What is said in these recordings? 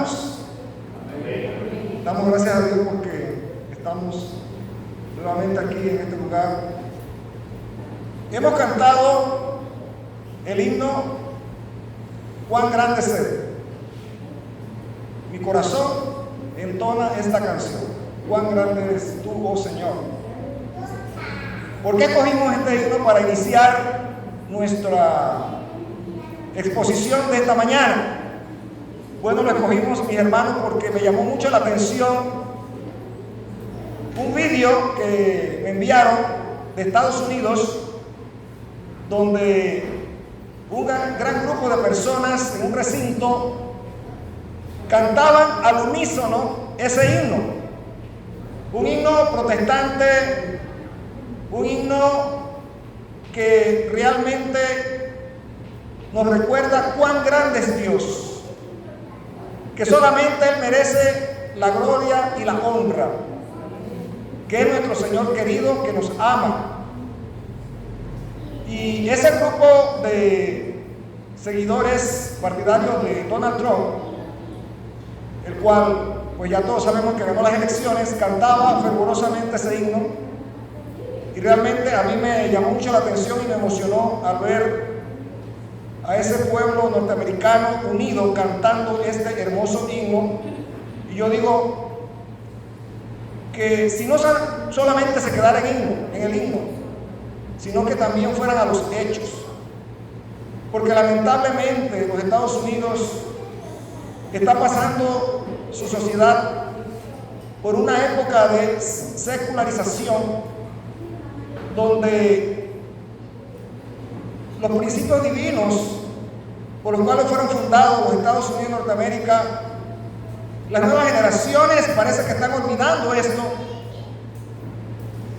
hermanos? Damos gracias a Dios porque estamos nuevamente aquí en este lugar. Hemos cantado el himno Cuán grande es Él. Mi corazón entona esta canción. Cuán grande eres tú, oh Señor. ¿Por qué escogimos este himno para iniciar nuestra exposición de esta mañana? Bueno, lo escogimos, mis hermanos, porque me llamó mucho la atención un vídeo que me enviaron de Estados Unidos, donde un gran grupo de personas en un recinto cantaban al unísono ese himno. Un himno protestante, un himno que realmente nos recuerda cuán grande es Dios, que solamente Él merece la gloria y la honra, que es nuestro Señor querido, que nos ama. Y ese grupo de seguidores partidarios de Donald Trump, el cual pues ya todos sabemos que ganó las elecciones, cantaba fervorosamente ese himno, y realmente a mí me llamó mucho la atención y me emocionó al ver a ese pueblo norteamericano unido cantando este hermoso himno. Y yo digo que si no solamente se quedara en el himno, sino que también fueran a los hechos, porque lamentablemente los Estados Unidos está pasando su sociedad por una época de secularización, donde los principios divinos por los cuales fueron fundados los Estados Unidos de Norteamérica, las nuevas generaciones parece que están olvidando esto,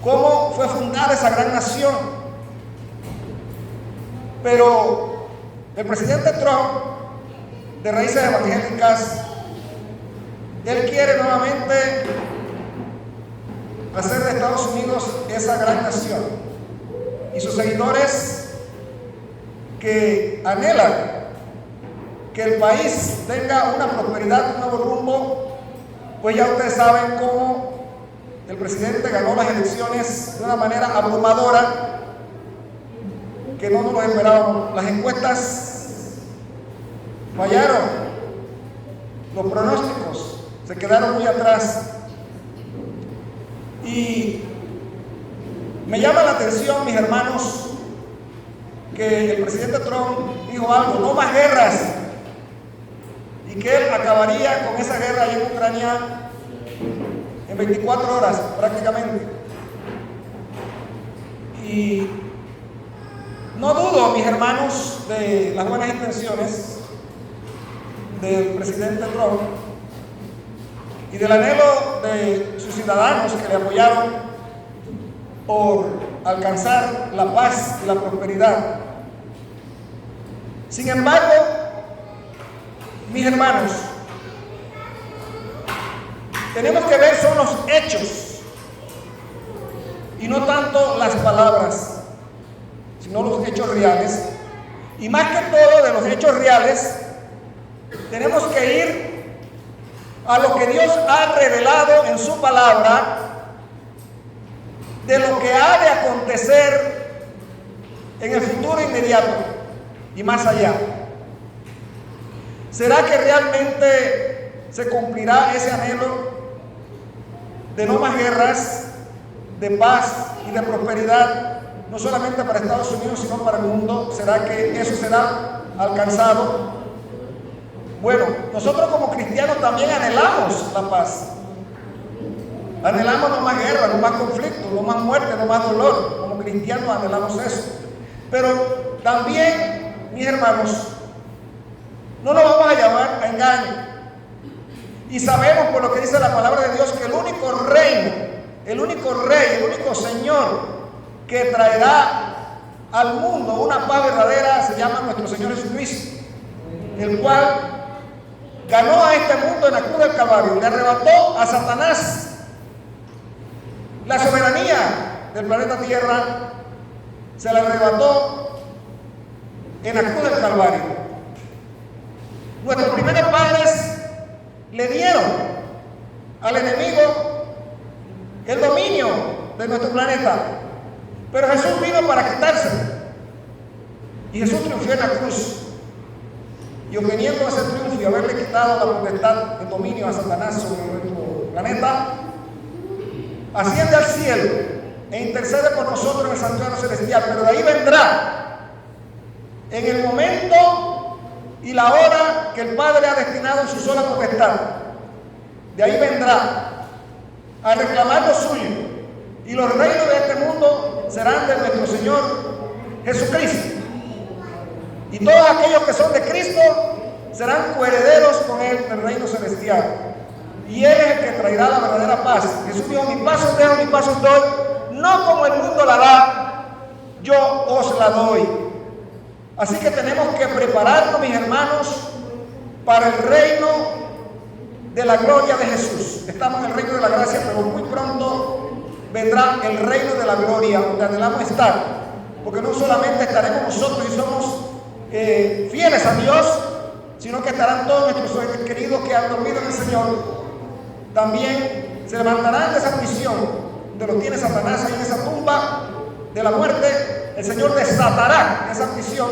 cómo fue fundada esa gran nación. Pero el presidente Trump, de raíces evangélicas, él quiere nuevamente hacer de Estados Unidos esa gran nación, y sus seguidores que anhelan que el país tenga una prosperidad, un nuevo rumbo, pues ya ustedes saben cómo el presidente ganó las elecciones de una manera abrumadora, que no nos lo esperábamos. Las encuestas fallaron, los pronósticos se quedaron muy atrás. Y me llama la atención, mis hermanos, que el presidente Trump dijo algo: no más guerras, y que él acabaría con esa guerra ahí en Ucrania en 24 horas prácticamente. Y no dudo, mis hermanos, de las buenas intenciones del presidente Trump y del anhelo de sus ciudadanos que le apoyaron por alcanzar la paz y la prosperidad. Sin embargo, mis hermanos, tenemos que ver son los hechos y no tanto las palabras, sino los hechos reales. Y más que todo, de los hechos reales tenemos que ir a lo que Dios ha revelado en su palabra, de lo que ha de acontecer en el futuro inmediato y más allá. ¿Será que realmente se cumplirá ese anhelo de no más guerras, de paz y de prosperidad, no solamente para Estados Unidos, sino para el mundo? ¿Será que eso será alcanzado? Bueno, nosotros como cristianos también anhelamos la paz. Anhelamos no más guerra, no más conflicto, no más muerte, no más dolor. Como cristianos anhelamos eso. Pero también, mis hermanos, no nos vamos a llevar a engaño. Y sabemos por lo que dice la palabra de Dios que el único reino, el único rey, el único Señor que traerá al mundo una paz verdadera se llama nuestro Señor Jesucristo, el cual ganó a este mundo en la cruz del Calvario, le arrebató a Satanás la soberanía del planeta Tierra, se la arrebató en la cruz del Calvario. Nuestros primeros padres al enemigo el dominio de nuestro planeta. Pero Jesús vino para quitárselo. Y Jesús triunfó en la cruz. Y obteniendo ese triunfo y haberle quitado la potestad, el dominio a Satanás sobre nuestro planeta, asciende al cielo e intercede por nosotros en el santuario celestial. Pero de ahí vendrá, en el momento y la hora que el Padre ha destinado en su sola potestad, de ahí vendrá a reclamar lo suyo. Y los reinos de este mundo serán de nuestro Señor Jesucristo. Y todos aquellos que son de Cristo serán coherederos con Él del reino celestial. Y Él es el que traerá la verdadera paz. Jesús dijo: mi paz os dejo, mi paz os doy, no como el mundo la da, yo os la doy. Así que tenemos que prepararnos, mis hermanos, para el reino de la gloria de Jesús. Estamos en el reino de la gracia, pero muy pronto vendrá el reino de la gloria, donde anhelamos estar. Porque no solamente estaremos nosotros y somos fieles a Dios, sino que estarán todos nuestros seres queridos que han dormido en el Señor. También se levantarán de esa prisión donde los tiene Satanás ahí en esa tumba de la muerte. El Señor desatará esa prisión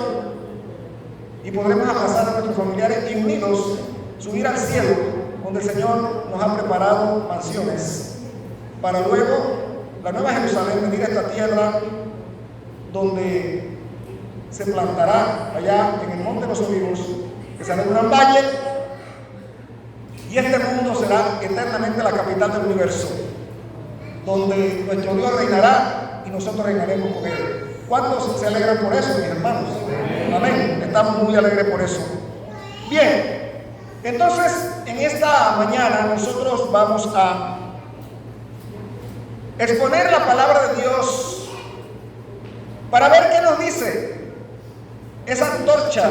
y podremos abrazar a nuestros familiares y unidos subir al cielo, donde el Señor nos ha preparado mansiones para luego la nueva Jerusalén, venir a esta tierra donde se plantará allá en el Monte de los Olivos, que será un gran valle, y este mundo será eternamente la capital del universo, donde nuestro Dios reinará y nosotros reinaremos con Él. ¿Cuántos se alegran por eso, mis hermanos? Amén. Estamos muy alegres por eso. Bien, entonces en esta mañana nosotros vamos a exponer la palabra de Dios para ver qué nos dice esa antorcha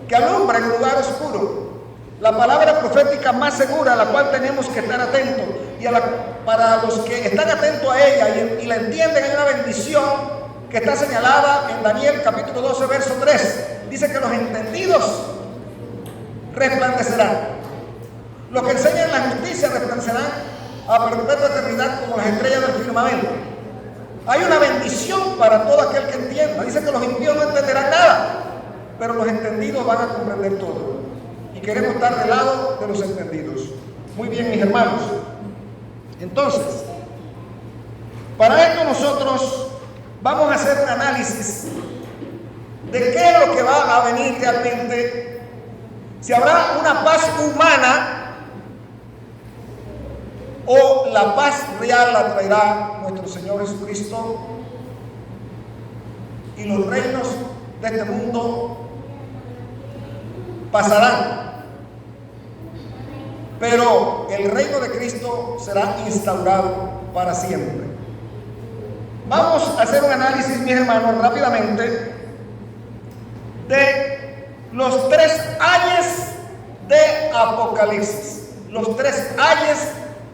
que alumbra en un lugar oscuro, la palabra profética más segura a la cual tenemos que estar atentos, y para los que están atentos a ella y la entienden, hay una bendición que está señalada en Daniel capítulo 12 verso 3. Dice que los entendidos resplandecerán, los que enseñan la justicia resplandecerán a perpetua eternidad como las estrellas del firmamento. Hay una bendición para todo aquel que entienda. Dice que los impíos no entenderán nada, pero los entendidos van a comprender todo. Y queremos estar del lado de los entendidos. Muy bien, mis hermanos. Entonces, para esto nosotros vamos a hacer un análisis de qué es lo que va a venir realmente. Si habrá una paz humana o la paz real la traerá nuestro Señor Jesucristo, y los reinos de este mundo pasarán, pero el reino de Cristo será instaurado para siempre. Vamos a hacer un análisis, mis hermanos, rápidamente de los 3 ayes de Apocalipsis. Los 3 ayes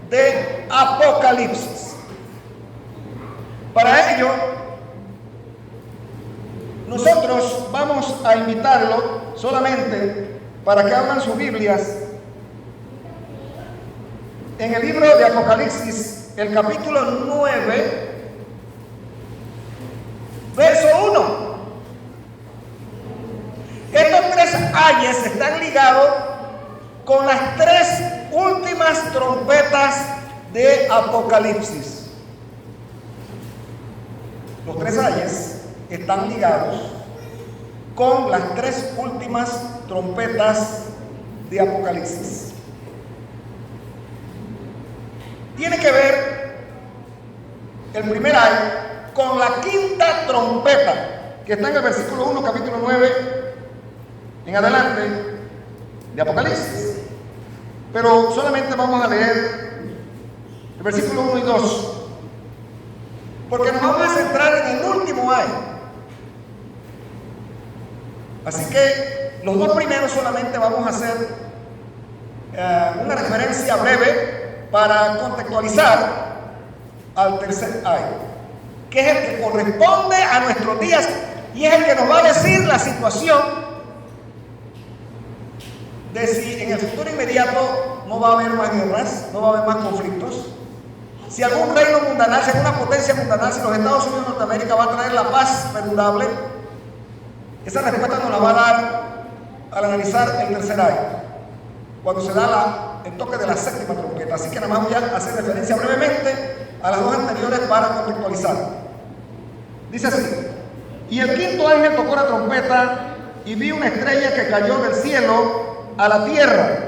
de Apocalipsis. Para ello, nosotros vamos a invitarlo solamente para que abran sus Biblias en el libro de Apocalipsis, el capítulo 9, verso 1. Estos 3 ayes están ligados con las 3 últimas trompetas de Apocalipsis. Los 3 ayes están ligados con las 3 últimas trompetas de Apocalipsis. Tiene que ver el primer ayo con la 5ª trompeta, que está en el versículo 1, capítulo 9, en adelante de Apocalipsis. Pero solamente vamos a leer el versículo 1 y 2, porque nos vamos a centrar en el último ayo. Así que los 2 primeros solamente vamos a hacer una referencia breve para contextualizar al tercer ayo, que es el que corresponde a nuestros días y es el que nos va a decir la situación de si en el futuro inmediato no va a haber más guerras, no va a haber más conflictos, si algún reino mundanal, si alguna potencia mundanal, si los Estados Unidos de Norteamérica va a traer la paz perdurable. Esa respuesta nos la va a dar al analizar el tercer año, cuando se da el toque de la séptima trompeta. Así que nada más voy a hacer referencia brevemente a las dos anteriores para contextualizar. Dice así: y el quinto ángel tocó la trompeta y vi una estrella que cayó del cielo a la tierra,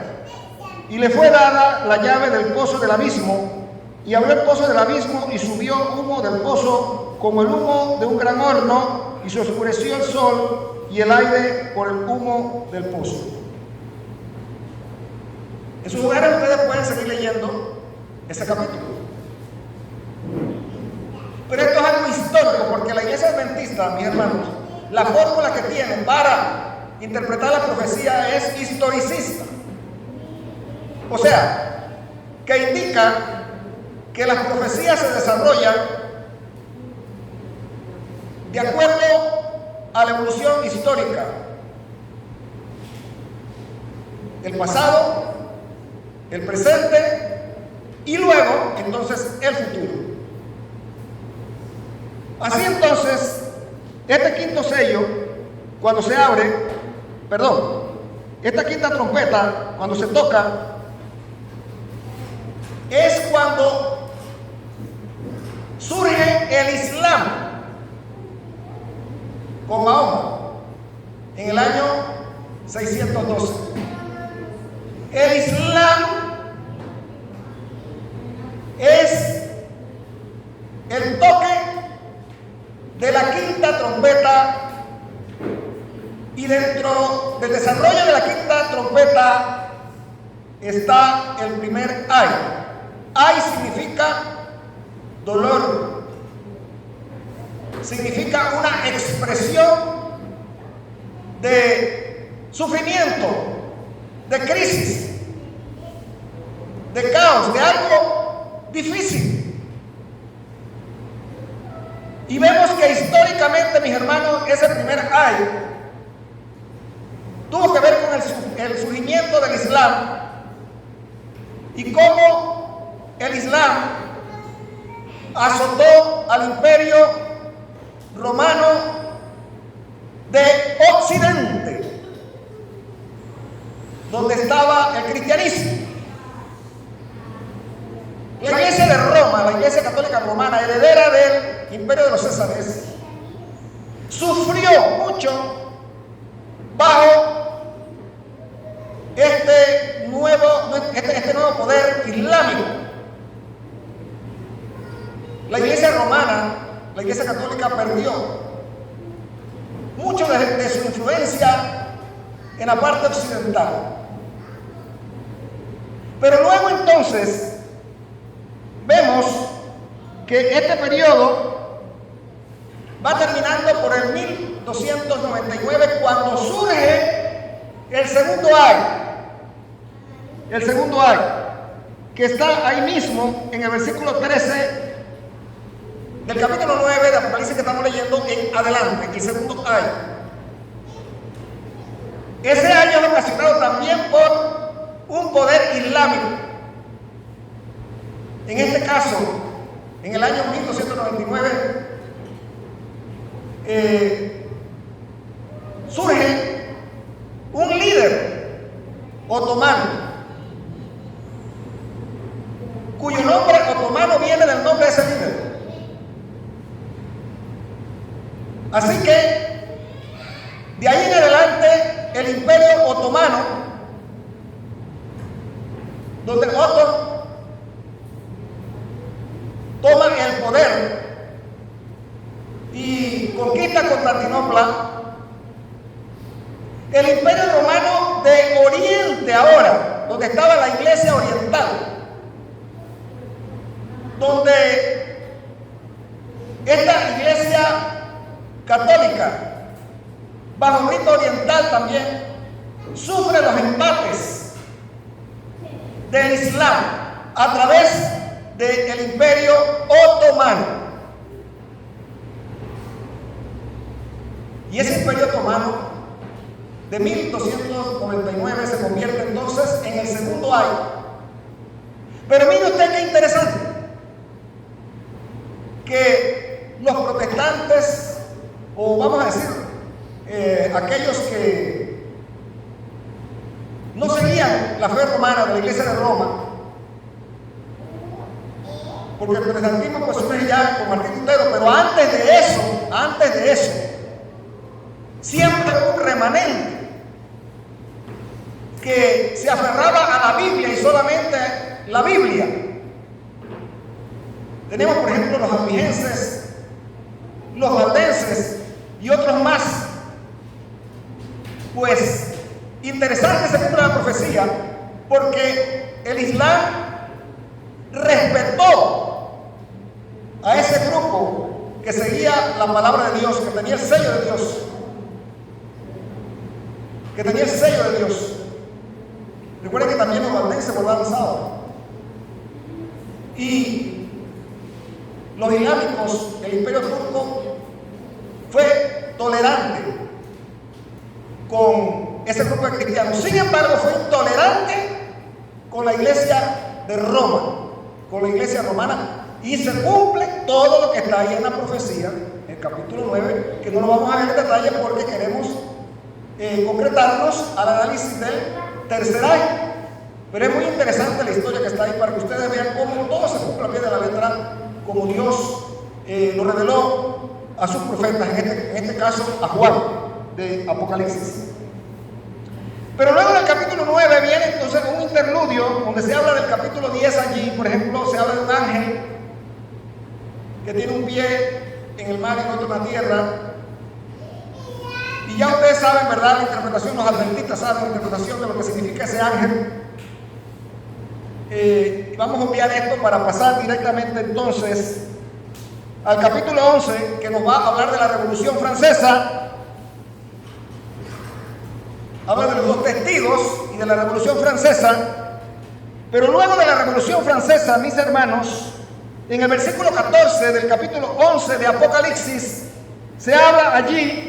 y le fue dada la llave del pozo del abismo, y abrió el pozo del abismo y subió humo del pozo como el humo de un gran horno, y se oscureció el sol y el aire por el humo del pozo. En sus lugares ustedes pueden seguir leyendo ese capítulo. Pero esto es algo histórico, porque la iglesia adventista, mis hermanos, la fórmula que tiene para interpretar la profecía es historicista. O sea, que indica que las profecías se desarrollan de acuerdo a la evolución histórica. El pasado, el presente y luego, entonces, el futuro. Así entonces, este quinto sello, cuando se abre, esta quinta trompeta, cuando se toca, es cuando surge el Islam con Mahoma en el año 612. El Islam es el toque de la quinta trompeta, y dentro del desarrollo de la quinta trompeta está el primer ay. Ay significa dolor, significa una expresión de sufrimiento, de crisis, de caos, de algo difícil. Y vemos que históricamente, mis hermanos, ese primer ay tuvo que ver con el surgimiento del Islam y cómo el Islam azotó al imperio romano de Occidente, donde estaba el cristianismo. La iglesia de Roma, la iglesia católica romana, heredera del imperio de los Césares, sufrió mucho bajo este nuevo poder islámico. La iglesia romana, la iglesia católica, perdió mucho de su influencia en la parte occidental. Pero luego entonces vemos que este periodo va terminando por el 1299, cuando surge el segundo ay. El segundo ay, que está ahí mismo en el versículo 13 del capítulo 9 de Apocalipsis que estamos leyendo en adelante, el segundo ay. Ese año es ocasionado también por un poder islámico. En este caso, en el año 1299, surge un líder otomano, cuyo nombre otomano viene del nombre de ese líder. Así que, de ahí en adelante, el imperio otomano, donde Otón toma el poder y conquista Constantinopla, el imperio romano de Oriente ahora, donde estaba la iglesia oriental, donde esta iglesia católica, bajo rito oriental también, sufre los embates del Islam a través del imperio otomano. Y ese imperio otomano de 1299 se convierte entonces en el segundo ay. Pero mire usted qué interesante, que los protestantes, o vamos a decir, aquellos que no seguían la fe romana de la Iglesia de Roma, porque el protestantismo pues surge ya con Martín Lutero, pero antes de eso, siempre hubo un remanente que se aferraba a la Biblia y solamente la Biblia. Tenemos por ejemplo los albigenses, los valdenses y otros más. Pues interesante se cumple la profecía, porque el Islam respetó a ese grupo que seguía la palabra de Dios, que tenía el sello de Dios, Recuerden que también los valdenses guardaban sábado. Y los islámicos, el imperio turco, fue tolerante con ese grupo de cristianos. Sin embargo, fue intolerante con la iglesia de Roma, con la iglesia romana, y se cumple todo lo que está ahí en la profecía, en el capítulo 9, que no lo vamos a ver en detalle porque queremos concretarnos al análisis del tercer año. Pero es muy interesante la historia que está ahí para que ustedes vean cómo todo se cumple a pie de la letra, como Dios lo reveló a sus profetas, en este caso a Juan de Apocalipsis. Pero luego del capítulo 9 viene entonces un interludio donde se habla del capítulo 10 allí. Por ejemplo, se habla de un ángel que tiene un pie en el mar y otro en la tierra. Y ya ustedes saben, ¿verdad? La interpretación, los adventistas saben la interpretación de lo que significa ese ángel. Vamos a obviar esto para pasar directamente entonces al capítulo 11, que nos va a hablar de la Revolución Francesa. Habla de los dos testigos y de la Revolución Francesa. Pero luego de la Revolución Francesa, mis hermanos, en el versículo 14 del capítulo 11 de Apocalipsis, se habla allí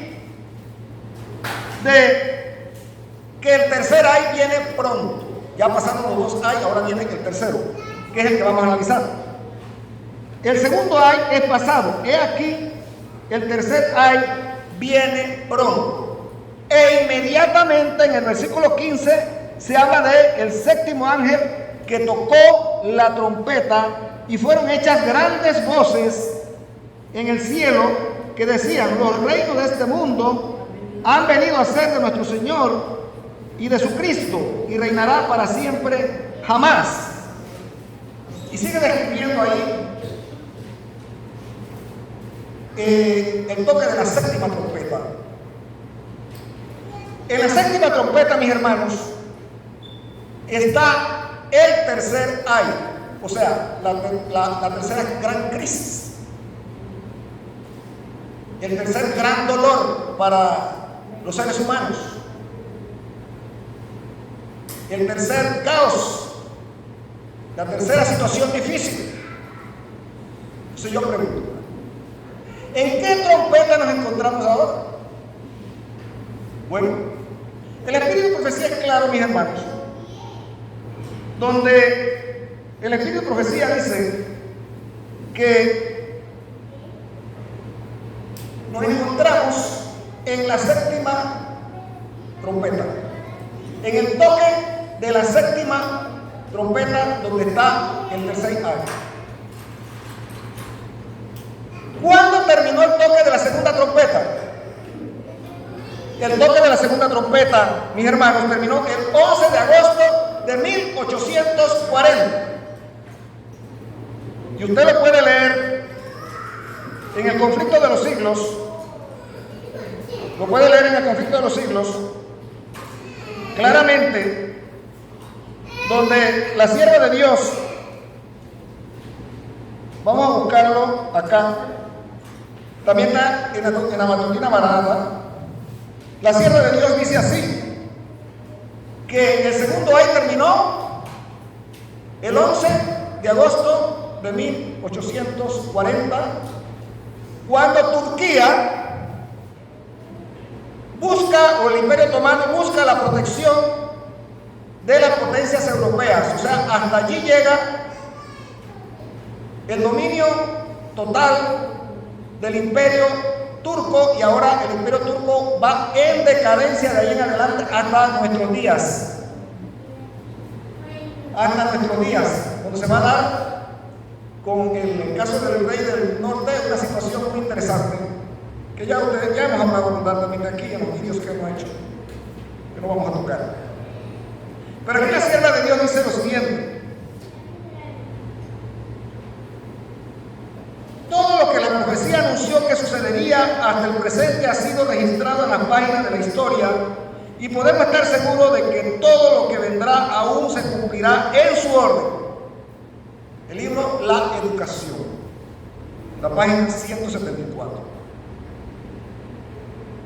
de que el tercer ay viene pronto. Ya pasaron los dos ay, ahora viene el tercero, que es el que vamos a analizar. El segundo ay es pasado. He aquí, el tercer ay viene pronto. E inmediatamente en el versículo 15 se habla de el séptimo ángel que tocó la trompeta, y fueron hechas grandes voces en el cielo que decían: los reinos de este mundo han venido a ser de nuestro Señor y de su Cristo, y reinará para siempre jamás. Y sigue describiendo ahí el toque de la séptima trompeta. En la séptima trompeta, mis hermanos, está el tercer ay, o sea, la tercera gran crisis, el tercer gran dolor para los seres humanos, el tercer caos, la tercera situación difícil. Entonces yo pregunto, ¿en qué trompeta nos encontramos ahora? Bueno, el espíritu de profecía es claro, mis hermanos, donde el espíritu de profecía dice que nos encontramos en la séptima trompeta, en el toque de la séptima trompeta, donde está el tercer ay. ¿Cuándo terminó el toque de la segunda trompeta? El toque de la segunda trompeta, mis hermanos, terminó el 11 de agosto de 1840. Y usted lo puede leer en el conflicto de los siglos. Lo puede leer en el conflicto de los siglos, claramente, donde la sierva de Dios, vamos a buscarlo acá, también está en la matutina Barada. La sierva de Dios dice así, que el segundo ay terminó el 11 de agosto de 1840, cuando Turquía o el Imperio Otomano busca la protección de las potencias europeas. O sea, hasta allí llega el dominio total del Imperio Turco, y ahora el Imperio Turco va en decadencia de ahí en adelante hasta nuestros días. Hasta nuestros días, donde se va a dar, con el caso del rey del norte, una situación muy interesante, que ya hemos hablado abundantemente aquí en los vídeos que hemos hecho, que no vamos a tocar. Pero aquí la sierva de Dios dice lo siguiente: todo lo que la profecía anunció que sucedería hasta el presente ha sido registrado en las páginas de la historia, y podemos estar seguros de que todo lo que vendrá aún se cumplirá en su orden. El libro La Educación, la página 174.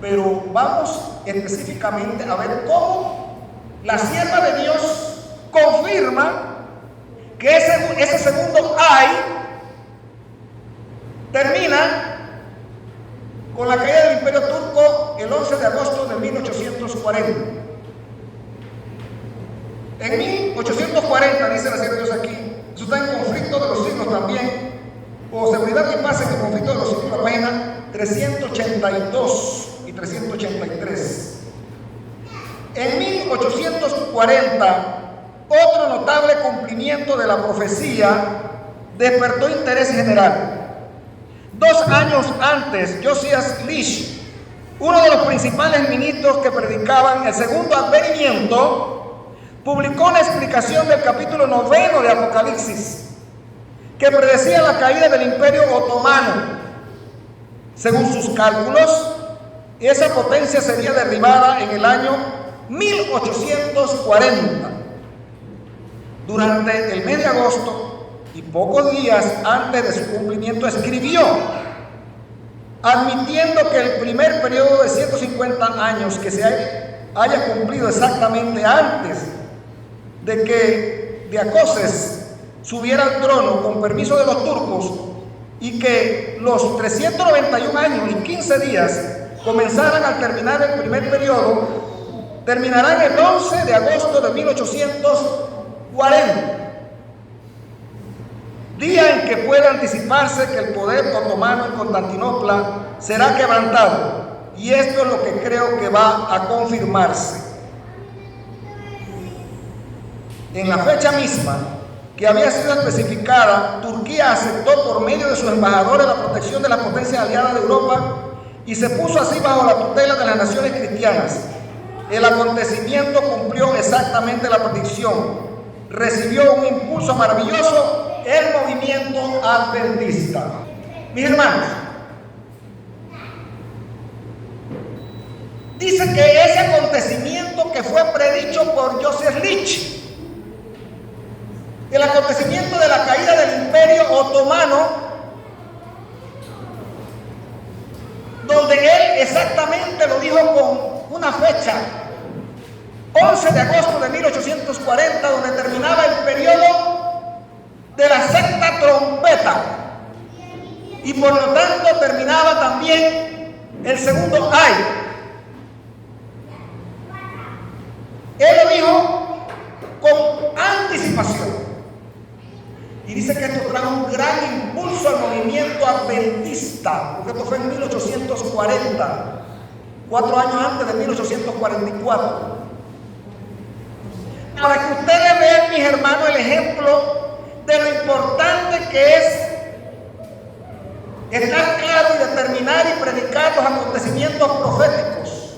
Pero vamos específicamente a ver cómo la sierva de Dios confirma que ese segundo ay termina con la caída del Imperio Turco el 11 de agosto de 1840. En 1840, dice la sierva de Dios aquí, eso está en Conflicto de los Siglos también, o Seguridad y Paz en el Conflicto de los Siglos, la página 382 y 383. En 1840, otro notable cumplimiento de la profecía despertó interés general. 2 años antes, Josias Lish, uno de los principales ministros que predicaban el segundo advenimiento, publicó una explicación del capítulo 9 de Apocalipsis, que predecía la caída del Imperio Otomano. Según sus cálculos, esa potencia sería derribada en el año 1840. Durante el mes de agosto, y pocos días antes de su cumplimiento, escribió, admitiendo que el primer periodo de 150 años que se haya cumplido exactamente antes de que Diacoces subiera al trono con permiso de los turcos, y que los 391 años y 15 días comenzaran al terminar el primer periodo, terminarán el 11 de agosto de 1840. Día en que puede anticiparse que el poder otomano en Constantinopla será quebrantado, y esto es lo que creo que va a confirmarse. En la fecha misma que había sido especificada, Turquía aceptó por medio de sus embajadores la protección de las potencias aliadas de Europa y se puso así bajo la tutela de las naciones cristianas. El acontecimiento cumplió exactamente la predicción. Recibió un impulso maravilloso el movimiento adventista. Mis hermanos, dice que ese acontecimiento que fue predicho por Joseph Lish, el acontecimiento de la caída del Imperio Otomano, donde él exactamente lo dijo con una fecha, 11 de agosto de 1840, donde terminaba el periodo de la sexta trompeta, y por lo tanto terminaba también el segundo ay. Él lo dijo con anticipación, y dice que esto trajo un gran impulso al movimiento adventista, porque esto fue en 1840, 4 años antes de 1844. Para que ustedes vean, mis hermanos, el ejemplo de lo importante que es estar claro y determinar y predicar los acontecimientos proféticos.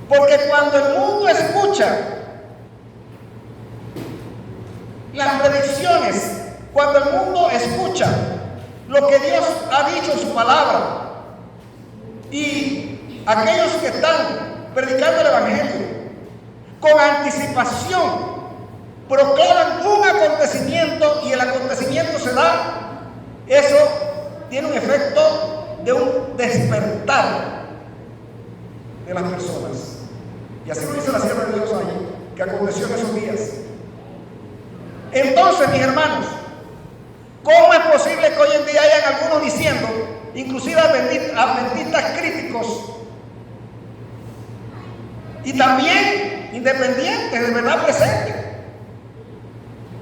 Porque cuando el mundo escucha las predicciones, cuando el mundo escucha lo que Dios ha dicho en su palabra, y aquellos que están predicando el Evangelio con anticipación proclaman un acontecimiento y el acontecimiento se da, eso tiene un efecto de un despertar de las personas. Y así lo dice la sierva de Dios ahí, que aconteció en esos días. Entonces, mis hermanos, ¿cómo es posible que hoy en día hayan algunos diciendo, inclusive adventistas críticos, y también independientes, de verdad presente,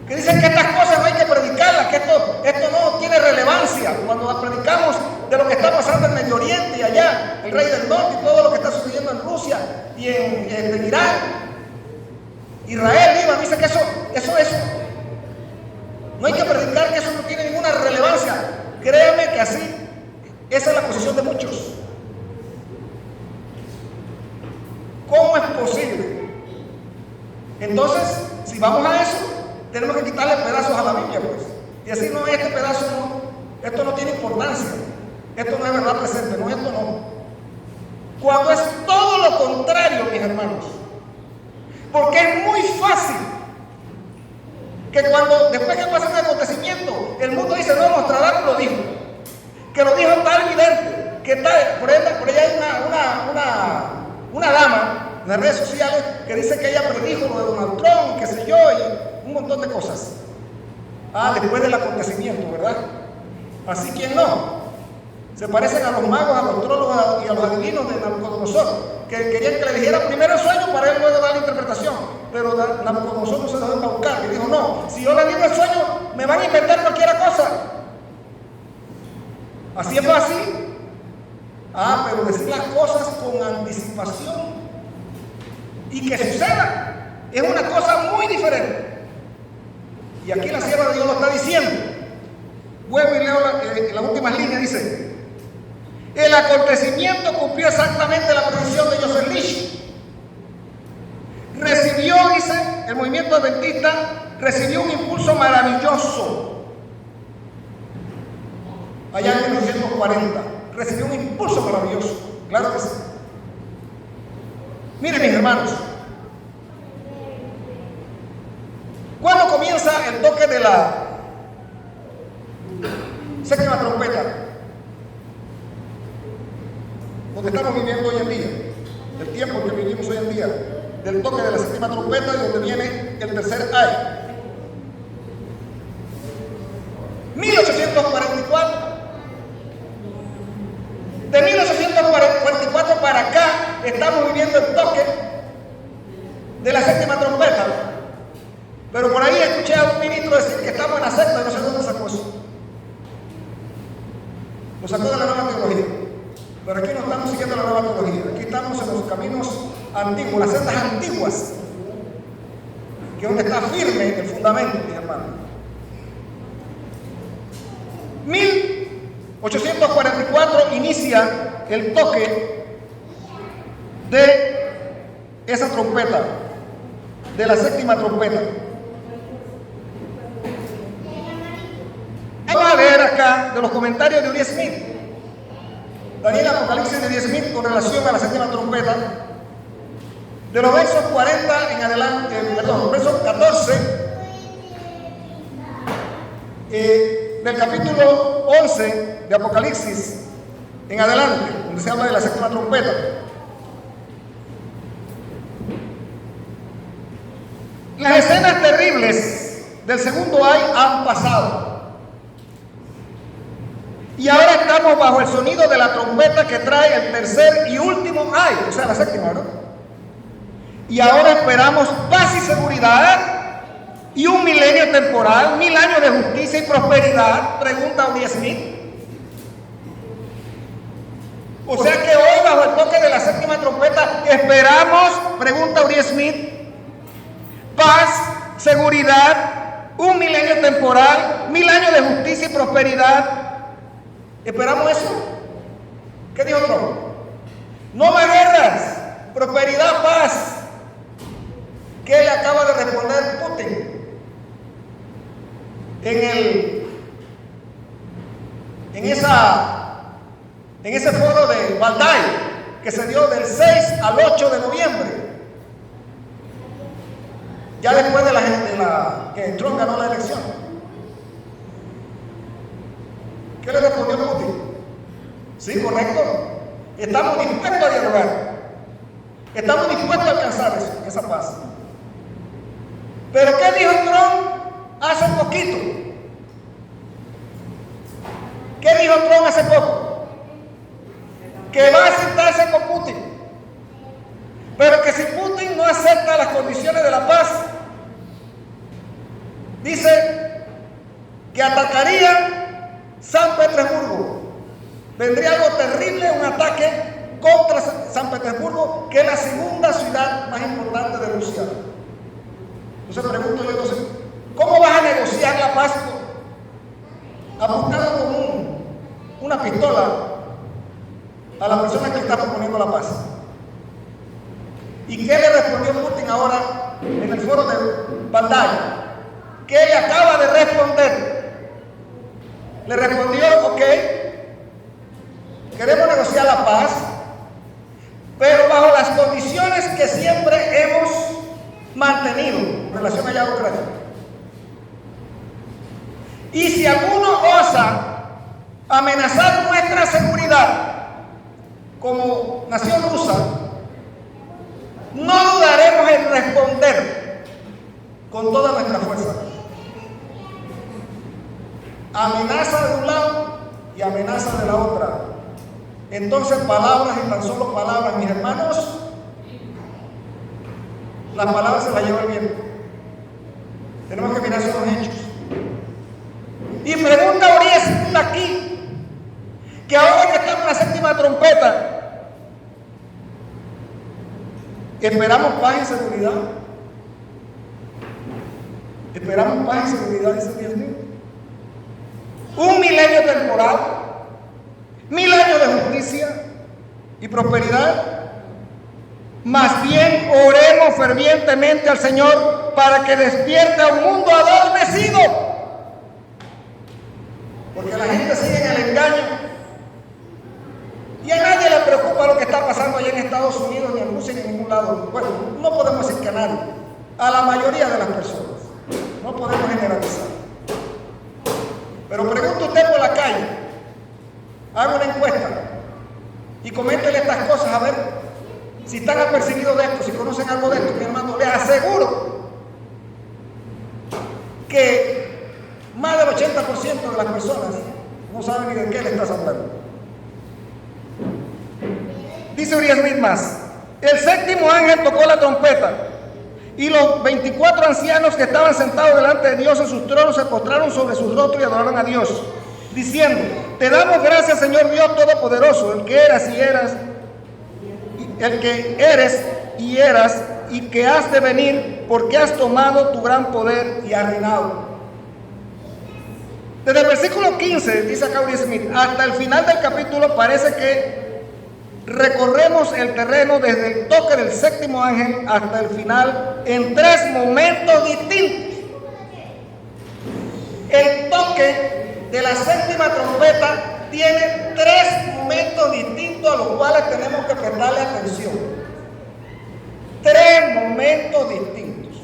que dicen que estas cosas no hay que predicarlas, que esto no tiene relevancia cuando predicamos de lo que está pasando en Medio Oriente y allá, el Rey del Norte y todo lo que está sucediendo en Rusia y en Irán, Israel, Líbano. Dice que eso, no hay que predicar, que eso no tiene ninguna relevancia. Créame que así, esa es la posición de muchos. ¿Cómo es posible? Entonces, si vamos a eso, tenemos que quitarle pedazos a la Biblia, pues. Y decir, no, este pedazo no, esto no tiene importancia, esto no es verdad presente, no, esto no. Cuando es todo lo contrario, mis hermanos. Porque es muy fácil que después que pasa un acontecimiento, el mundo dice, no, Nostradamus lo dijo. Que lo dijo tal vidente, que tal, por ahí hay una dama en las redes sociales que dice que ella predijo lo de Donald Trump, qué sé yo, y un montón de cosas. Después del acontecimiento, ¿verdad? Así que no. Se parecen a los magos, a los astrólogos y a los adivinos de Nabucodonosor, que querían que le dijeran primero el sueño para él luego dar la interpretación. Pero Nabucodonosor no se dejó embaucar y dijo, no, si yo le digo el sueño, me van a inventar cualquier cosa. Así es fácil. Pero decir las cosas con anticipación y que suceda es una cosa muy diferente. Y aquí la sierva de Dios lo está diciendo. Vuelvo y leo las últimas líneas, dice: el acontecimiento cumplió exactamente la predicción de Joseph Lish. Recibió, dice, el movimiento adventista recibió un impulso maravilloso. Allá en 1940, recibió un impulso maravilloso. Claro que sí. Miren, mis hermanos, ¿cuándo comienza el toque de la séptima trompeta? Donde estamos viviendo hoy en día, el tiempo que vivimos hoy en día, del toque de la séptima trompeta y donde viene el tercer ay. 1844. De 1844 para acá estamos viviendo el toque de la séptima trompeta. Pero por ahí escuché a un ministro decir que estamos en la sexta y no sé dónde sacó eso. Lo sacó de la nueva teología. Pero aquí no estamos siguiendo la nueva teología. Aquí estamos en los caminos antiguos, las sendas antiguas, que es donde está firme el fundamento, mi hermano. 1844 inicia el toque de esa trompeta, de la séptima trompeta. Vamos a leer acá de los comentarios de Uriah Smith, Daniel Apocalipsis de Uriah Smith con relación a la séptima trompeta, de los versos 40 en adelante, versos 14 del capítulo 11 de Apocalipsis en adelante, donde se habla de la séptima trompeta. Las escenas terribles del segundo ay han pasado. Y ahora estamos bajo el sonido de la trompeta que trae el tercer y último ay, o sea, la séptima, ¿no? Y ahora esperamos paz y seguridad y un milenio temporal, 1000 años de justicia y prosperidad, pregunta Uriah Smith. O sea que hoy, bajo el toque de la séptima trompeta, esperamos, pregunta Uriah Smith, paz, seguridad, un milenio temporal, 1000 años de justicia y prosperidad. ¿Esperamos eso? ¿Qué dijo Trump? No más guerras, prosperidad, paz. ¿Qué le acaba de responder Putin en ese foro de Valdai que se dio del 6 al 8 de noviembre? Ya después de que Trump ganó la elección. ¿Qué le respondió Putin? Sí, correcto. Estamos dispuestos a dialogar. Estamos dispuestos a alcanzar eso, esa paz. Pero ¿qué dijo Trump hace poquito? ¿Qué dijo Trump hace poco? Que va a sentarse con Putin. Pero que si Putin condiciones de la paz, dice que atacaría San Petersburgo. Vendría algo terrible, un ataque contra San Petersburgo, que es la segunda ciudad más importante de Rusia. Entonces pregunto yo, entonces, ¿cómo vas a negociar la paz apuntando con una pistola a la persona que está proponiendo la paz? ¿Y qué le respondió Putin ahora en el foro de Bandai? ¿Qué le acaba de responder? Le respondió, ok, queremos negociar la paz, pero bajo las condiciones que siempre hemos mantenido en relación allá a Ucrania. Y si alguno osa amenazar nuestra seguridad como nación rusa, no dudaremos en responder con toda nuestra fuerza. Amenaza de un lado y amenaza de la otra. Entonces, palabras y tan solo palabras, mis hermanos, las palabras se las lleva el viento. Tenemos que mirar sobre los hechos. Y pregunta Urias aquí, que ahora que estamos en la séptima trompeta, ¿esperamos paz y seguridad? ¿Esperamos paz y seguridad, dice Dios mío? Un milenio temporal, 1000 años de justicia y prosperidad. Más bien oremos fervientemente al Señor para que despierte a un mundo adormecido, porque la gente sigue en el engaño y a nadie le preocupa lo que está pasando allá en Estados Unidos, ni en Rusia, ni en ningún lado. Bueno, no podemos decir que a nadie, a la mayoría de las personas, no podemos generalizar. Pero pregunte usted por la calle, haga una encuesta y coméntele estas cosas a ver si están apercibidos de esto, si conocen algo de esto. Mi hermano, les aseguro que más del 80% de las personas no saben ni de qué le estás hablando. Dice Urias Smith más: el séptimo ángel tocó la trompeta y los 24 ancianos que estaban sentados delante de Dios en sus tronos se postraron sobre sus rostros y adoraron a Dios, diciendo: te damos gracias, Señor Dios Todopoderoso, el que eras y eras, el que eres y eras y que has de venir, porque has tomado tu gran poder y has reinado. Desde el versículo 15, dice acá Urias Smith, hasta el final del capítulo parece que recorremos el terreno desde el toque del séptimo ángel hasta el final en 3 momentos distintos. El toque de la séptima trompeta tiene 3 momentos distintos a los cuales tenemos que prestarle atención. 3 momentos distintos.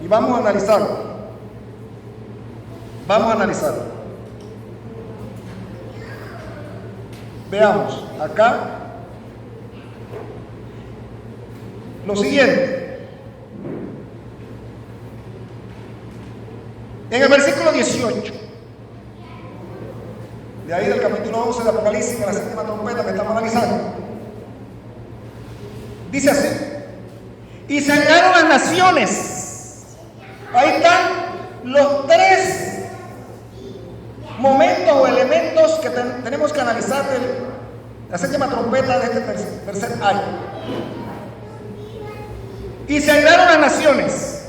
Y vamos a analizarlo. Vamos a analizarlo. Veamos acá lo siguiente. En el versículo 18, de ahí del capítulo 11 de Apocalipsis, de la séptima trompeta que estamos analizando, dice así: y se hallaron las naciones. Ahí están los 3 momentos o elementos que tenemos que analizar de la séptima trompeta de este tercer año. Y se hallaron las naciones.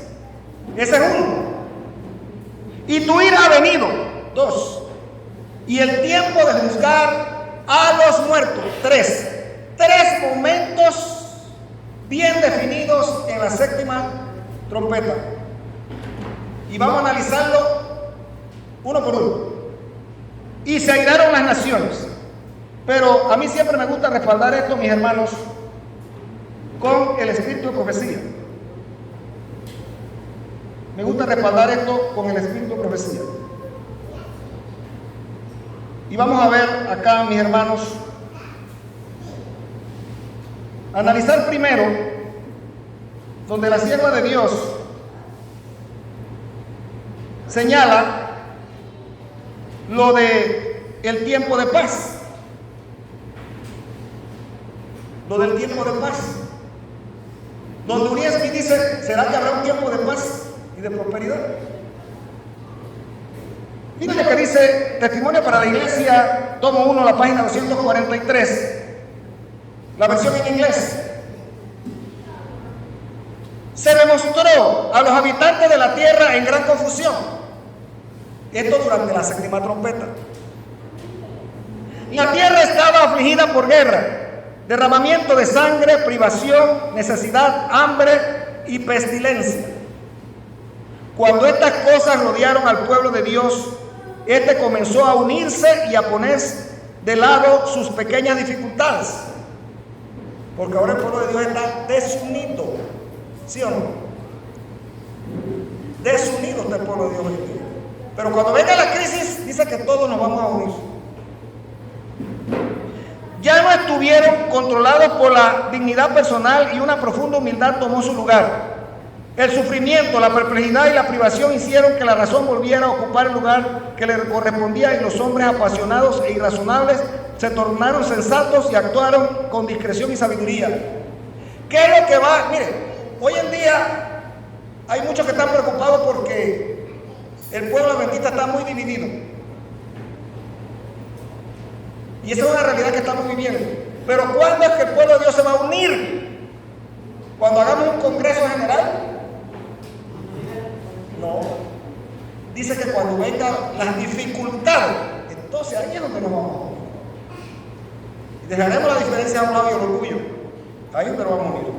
Ese es 1. Y tu ira ha venido. 2. Y el tiempo de juzgar a los muertos. 3. 3 momentos bien definidos en la séptima trompeta. Y vamos a analizarlo uno por uno. Y se airaron las naciones. Pero a mí siempre me gusta respaldar esto, mis hermanos, con el espíritu de profecía. Me gusta respaldar esto con el espíritu de profecía. Y vamos a ver acá, mis hermanos, analizar primero donde la sierva de Dios señala lo de el tiempo de paz. Lo del tiempo de paz. donde Uriesky dice, ¿será que habrá un tiempo de paz y de prosperidad? Miren lo que dice Testimonio para la Iglesia, tomo 1, la página 243, la versión en inglés. Se me mostró a los habitantes de la tierra en gran confusión. Esto durante la séptima trompeta. La tierra estaba afligida por guerra, derramamiento de sangre, privación, necesidad, hambre y pestilencia. Cuando estas cosas rodearon al pueblo de Dios, este comenzó a unirse y a poner de lado sus pequeñas dificultades. Porque ahora el pueblo de Dios está desunido. ¿Sí o no? Desunido está el pueblo de Dios hoy en día. Pero cuando venga la crisis, dice que todos nos vamos a unir. Ya no estuvieron controlados por la dignidad personal y una profunda humildad tomó su lugar. El sufrimiento, la perplejidad y la privación hicieron que la razón volviera a ocupar el lugar que le correspondía y los hombres apasionados e irrazonables se tornaron sensatos y actuaron con discreción y sabiduría. ¿Qué es lo que va? Mire, hoy en día hay muchos que están preocupados porque el pueblo adventista está muy dividido. Y esa es una realidad que estamos viviendo. Pero ¿cuándo es que el pueblo de Dios se va a unir? ¿Cuando hagamos un congreso general? No. Dice que cuando vengan las dificultades, entonces ahí es donde nos vamos a unir. Y dejaremos la diferencia a un lado y el orgullo. Ahí es donde nos vamos a unir.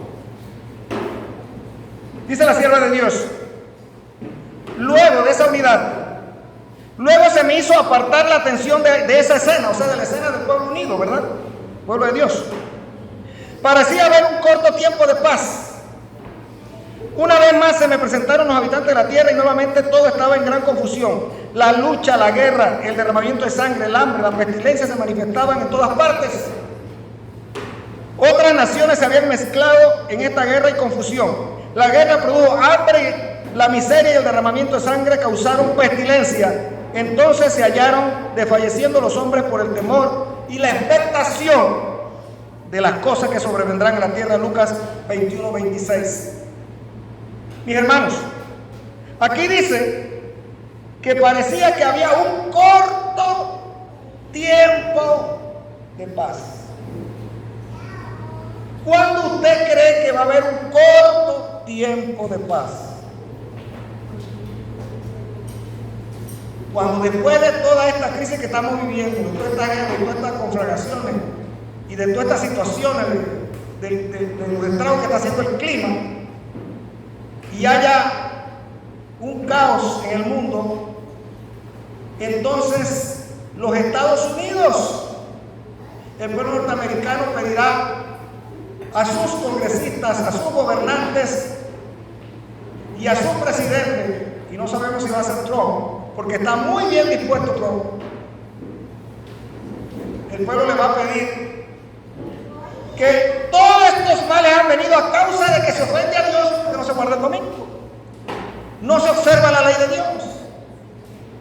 Dice la sierva de Dios, luego de esa unidad, luego se me hizo apartar la atención de esa escena, o sea, de la escena del pueblo unido, ¿verdad? Pueblo de Dios. Parecía haber un corto tiempo de paz. Una vez más se me presentaron los habitantes de la tierra y nuevamente todo estaba en gran confusión. La lucha, la guerra, el derramamiento de sangre, el hambre, la pestilencia se manifestaban en todas partes. Otras naciones se habían mezclado en esta guerra y confusión. La guerra produjo hambre, la miseria y el derramamiento de sangre causaron pestilencia. Entonces se hallaron desfalleciendo los hombres por el temor y la expectación de las cosas que sobrevendrán en la tierra. Lucas 21:26. Mis hermanos, aquí dice que parecía que había un corto tiempo de paz. ¿Cuándo usted cree que va a haber un corto tiempo de paz? Cuando después de toda esta crisis que estamos viviendo, de toda esta guerra, de todas estas conflagraciones y de todas estas situaciones, de los estragos que está haciendo el clima, y haya un caos en el mundo, entonces los Estados Unidos, el pueblo norteamericano pedirá a sus congresistas, a sus gobernantes y a su presidente, y no sabemos si va a ser Trump, porque está muy bien dispuesto Trump. El pueblo le va a pedir que todos estos males han venido a causa de que se ofende a Dios porque no se guarda el domingo, no se observa la ley de Dios.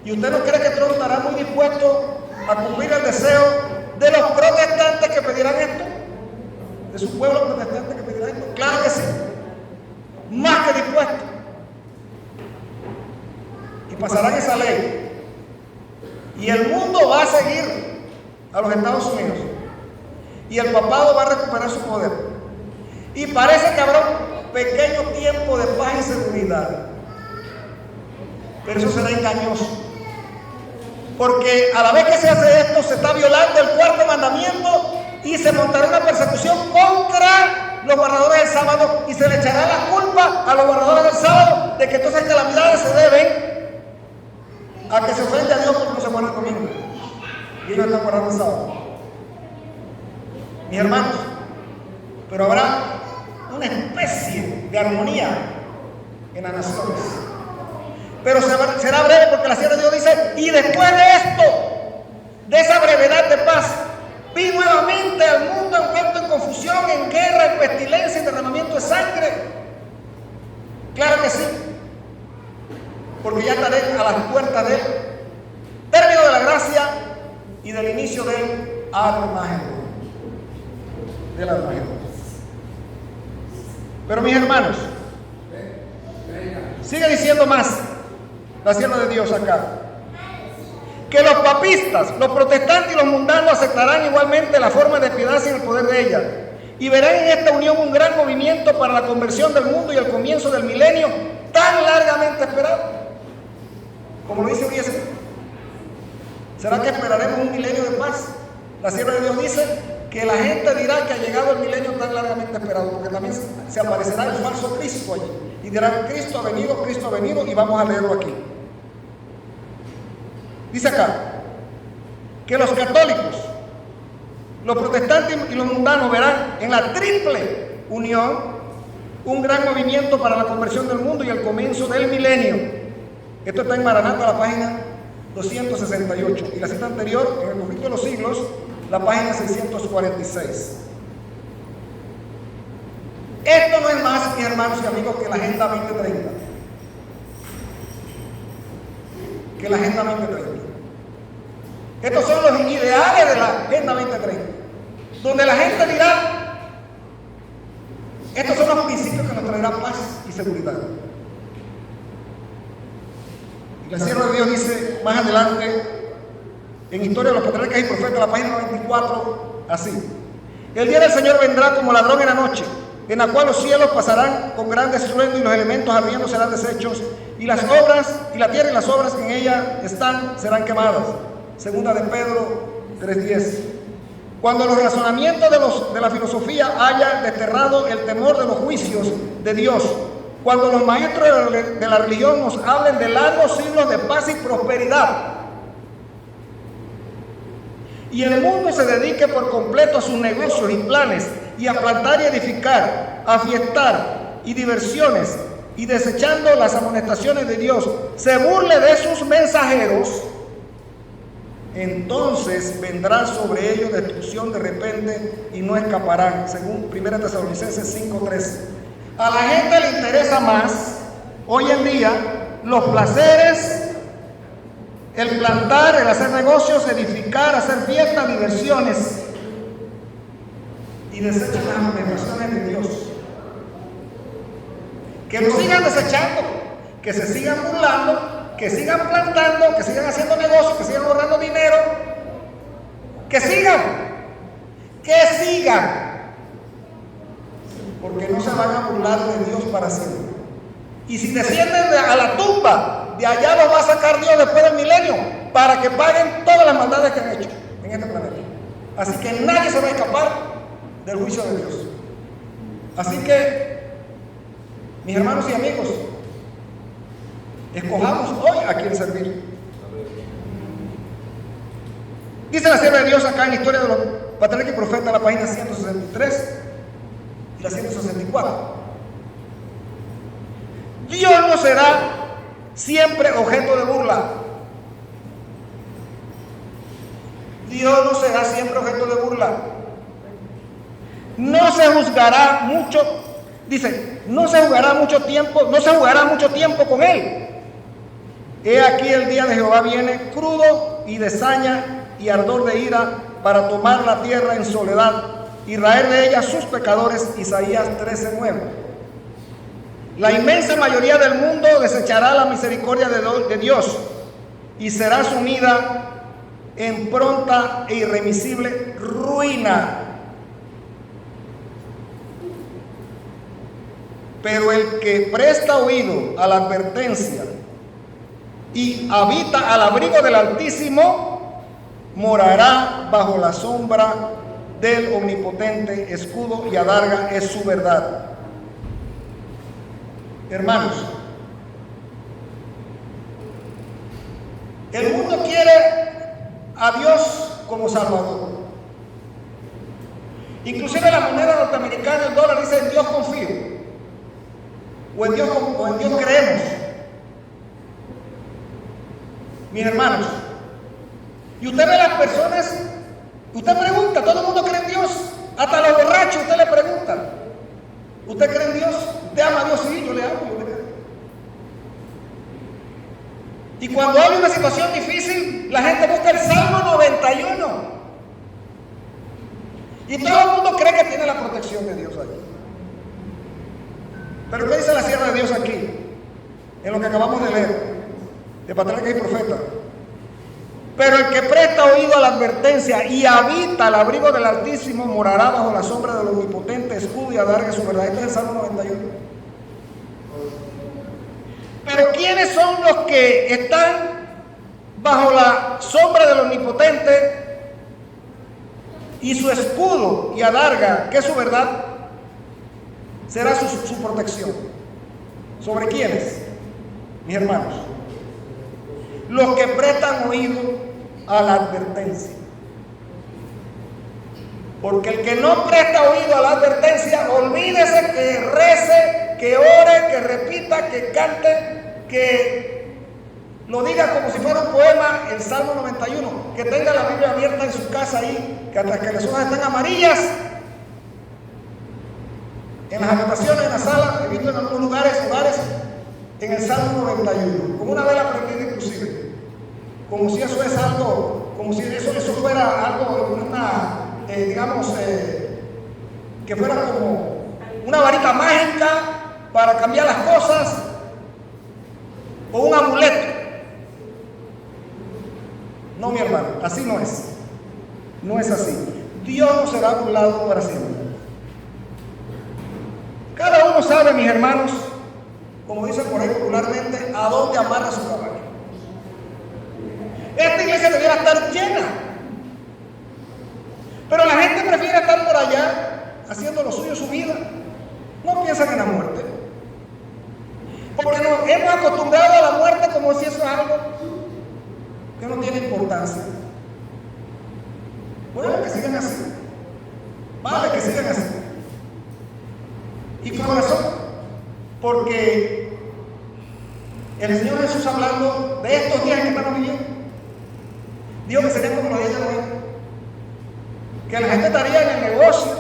¿Y usted no cree que Trump estará muy dispuesto a cumplir el deseo de los protestantes que pedirán esto? ¿De su pueblo protestante que pedirá esto? Claro que sí, más que dispuesto. Y pasarán esa ley y el mundo va a seguir a los Estados Unidos y el papado va a recuperar su poder, y parece que habrá un pequeño tiempo de paz y seguridad, pero eso será engañoso, porque a la vez que se hace esto se está violando el cuarto mandamiento y se montará una persecución contra los guardadores del sábado y se le echará la culpa a los guardadores del sábado de que todas esas calamidades se deben a que se ofende a Dios porque no se guarda el domingo y ellos están guardando el sábado. Mis hermanos, pero habrá una especie de armonía en las naciones, pero será breve, porque la sierva de Dios dice, y después de esto, de esa brevedad de paz, vi nuevamente al mundo envuelto en confusión, en guerra, en pestilencia, en derramamiento de sangre. Claro que sí, porque ya estaré a las puertas del término de la gracia y del inicio del Armagedón. Pero mis hermanos, sigue diciendo más la sierva de Dios acá, que los papistas, los protestantes y los mundanos aceptarán igualmente la forma de piedad sin el poder de ella, y verán en esta unión un gran movimiento para la conversión del mundo y el comienzo del milenio tan largamente esperado. Como lo dice Urias, ¿será que esperaremos un milenio de paz? La sierva de Dios dice que la gente dirá que ha llegado el milenio tan largamente esperado, porque también se aparecerá el falso Cristo allí y dirán: Cristo ha venido, y vamos a leerlo aquí. Dice acá que los católicos, los protestantes y los mundanos verán en la triple unión un gran movimiento para la conversión del mundo y el comienzo del milenio. Esto está en Maranatha, la página 268, y la cita anterior, en el conflicto de los siglos, la página 646. Esto no es más, mis hermanos y amigos, que la Agenda 2030. Que la Agenda 2030. Estos son los ideales de la Agenda 2030, donde la gente dirá: estos son los principios que nos traerán paz y seguridad. Y la sierva de Dios dice más adelante, en Historia de los Patriarcas y Profetas, la página 94, así: el día del Señor vendrá como ladrón en la noche, en la cual los cielos pasarán con gran estruendo y los elementos ardiendo serán deshechos, y las obras, y la tierra y las obras que en ella están serán quemadas. Segunda de Pedro 3:10. Cuando los razonamientos de la filosofía hayan desterrado el temor de los juicios de Dios, cuando los maestros de la religión nos hablen de largos siglos de paz y prosperidad, y el mundo se dedique por completo a sus negocios y planes, y a plantar y edificar, a fiestar y diversiones, y desechando las amonestaciones de Dios, se burle de sus mensajeros, entonces vendrá sobre ellos destrucción de repente y no escaparán, según 1 Tesalonicenses 5:13. A la gente le interesa más hoy en día los placeres, el plantar, el hacer negocios, edificar, hacer fiestas, diversiones, y desechan las amonestaciones de Dios. Que lo sigan desechando, que se sigan burlando, que sigan plantando, que sigan haciendo negocios, que sigan ahorrando dinero, que sigan, porque no se van a burlar de Dios para siempre. Y si descienden a la tumba, de allá los va a sacar Dios después del milenio, para que paguen todas las maldades que han hecho en este planeta. Así que nadie se va a escapar del juicio de Dios. Así que, mis hermanos y amigos, escojamos hoy a quien servir. Dice la sierva de Dios acá en la Historia de los Patriarcas y Profetas, la página 163 y la 164. Dios no será siempre objeto de burla. Dios no será siempre objeto de burla. No se juzgará mucho, dice, no se jugará mucho tiempo con él. He aquí el día de Jehová viene crudo y de saña y ardor de ira para tomar la tierra en soledad y raer de ella sus pecadores. Isaías 13:9. La inmensa mayoría del mundo desechará la misericordia de Dios y será sumida en pronta e irremisible ruina. Pero el que presta oído a la advertencia y habita al abrigo del Altísimo, morará bajo la sombra del Omnipotente. Escudo y adarga es su verdad. Hermanos, el mundo quiere a Dios como Salvador. Inclusive la moneda norteamericana, el dólar, dice: en Dios confío, o en Dios creemos. Mis hermanos, y usted ve las personas, usted pregunta, todo el mundo cree en Dios, hasta los borrachos usted le pregunta: ¿usted cree en Dios? ¿Usted ama a Dios? Sí, yo le amo, yo le creo. Y cuando hay una situación difícil, la gente busca el Salmo 91. Y todo el mundo cree que tiene la protección de Dios ahí. Pero ¿qué dice la sierva de Dios aquí? En lo que acabamos de leer, de Patriarca y Profeta. Pero el que presta oído a la advertencia y habita al abrigo del Altísimo morará bajo la sombra del Omnipotente, escudo y adarga su verdad. Este es el Salmo 91. Pero ¿quiénes son los que están bajo la sombra del Omnipotente y su escudo y adarga, que es su verdad, será su protección? ¿Sobre quiénes, mis hermanos? Los que prestan oído a la advertencia. Porque el que no presta oído a la advertencia, olvídese que rece, que ore, que repita, que cante, que lo diga como si fuera un poema, el Salmo 91, que tenga la Biblia abierta en su casa ahí, que hasta que las hojas están amarillas, en las habitaciones, en la sala, he visto en algunos lugares, en el Salmo 91, como una vela prendida inclusive, como si eso es algo, como si eso fuera algo, que fuera como una varita mágica para cambiar las cosas, o un amuleto. No, mi hermano, así no es. No es así. Dios no será burlado para siempre. Cada uno sabe, mis hermanos, como dicen por ahí popularmente, a dónde amarra su caballo. Esta iglesia debiera estar llena, pero la gente prefiere estar por allá haciendo lo suyo, su vida. No piensan en la muerte, porque nos hemos acostumbrado a la muerte como si eso es algo que no tiene importancia. Bueno, que sigan así. Vale, que sigan así. Y con razón, porque el Señor Jesús, hablando de estos días que estamos viviendo, dijo que serían como los días de Noé, que la gente estaría en el negocio,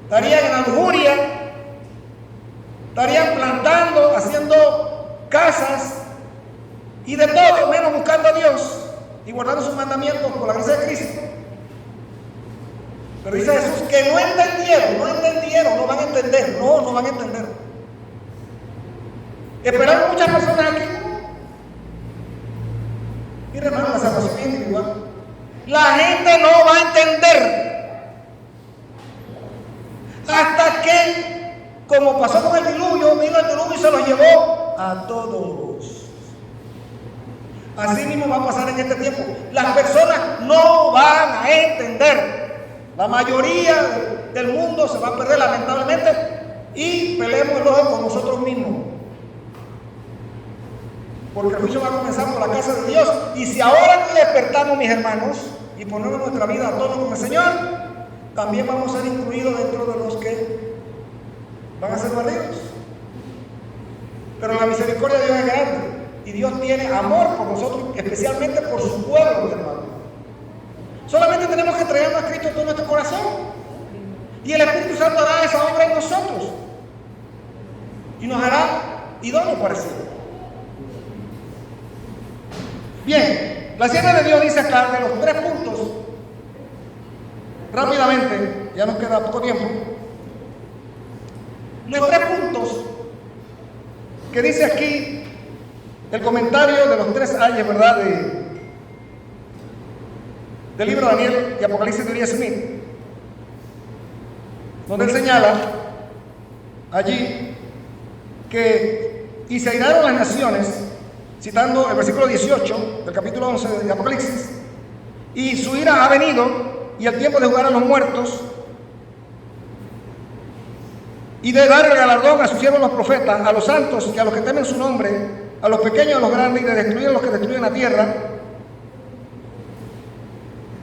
estaría en la lujuria, estarían plantando, haciendo casas y de todo menos buscando a Dios y guardando sus mandamientos por la gracia de Cristo. Pero dice Jesús que no entendieron, no van a entender, no van a entender. Esperaron muchas personas aquí. Mira, hermano, la salvación es individual. La gente no va a entender hasta que, como pasó con el diluvio, vino el diluvio y se los llevó a todos. Así mismo va a pasar en este tiempo. Las personas no van a entender. La mayoría del mundo se va a perder, lamentablemente, y peleemos el ojo con nosotros mismos. Porque el juicio va a comenzar por la casa de Dios. Y si ahora nos despertamos, mis hermanos, y ponemos nuestra vida a tono con el Señor, también vamos a ser incluidos dentro de los que van a ser barridos. Pero la misericordia de Dios es grande. Y Dios tiene amor por nosotros, especialmente por su pueblo, mis hermanos. Solamente tenemos que entregarnos a Cristo todo nuestro corazón. Y el Espíritu Santo hará esa obra en nosotros. Y nos hará idóneos para sí. Bien, la sierva de Dios dice acá de los 3 puntos, rápidamente, ya nos queda poco tiempo, los 3 puntos que dice aquí el comentario de los 3 ayes, ¿verdad?, del libro de Daniel y Apocalipsis de Uriah Smith, donde él señala allí que y se airaron las naciones, citando el versículo 18 del capítulo 11 de Apocalipsis, y su ira ha venido y el tiempo de jugar a los muertos y de dar el galardón a sus siervos los profetas, a los santos y a los que temen su nombre, a los pequeños y a los grandes, y de destruir a los que destruyen la tierra.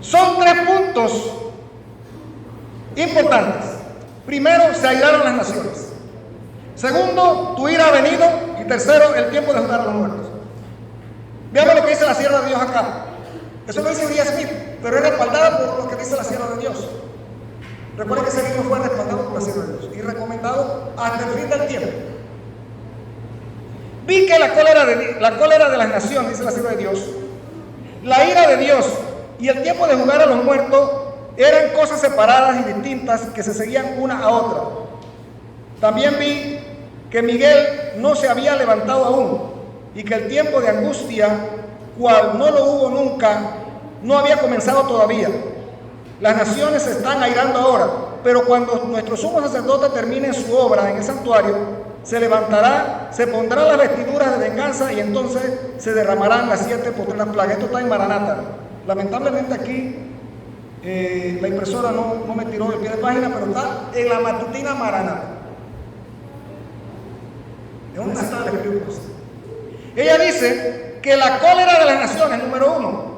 Son 3 puntos importantes. Primero, se airaron las naciones. Segundo, tu ira ha venido. Y tercero, el tiempo de juzgar a los muertos. Veamos lo que dice la sierva de Dios acá. Eso lo dice Uriah Smith, pero es respaldada por lo que dice la sierva de Dios. Recuerden que ese libro fue respaldado por la sierva de Dios y recomendado hasta el fin del tiempo. Vi que la cólera de las naciones, dice la sierva de Dios, la ira de Dios y el tiempo de juzgar a los muertos eran cosas separadas y distintas que se seguían una a otra. También vi que Miguel no se había levantado aún y que el tiempo de angustia, cual no lo hubo nunca, no había comenzado todavía. Las naciones se están airando ahora, pero cuando nuestro sumo sacerdote termine su obra en el santuario, se levantará, se pondrá las vestiduras de venganza y entonces se derramarán las 7 postreras plagas. Esto está en Maranata. Lamentablemente aquí la impresora no me tiró el pie de página, pero está en la matutina Maranata. ¿De dónde está la escritura? Ella dice que la cólera de las naciones, número 1,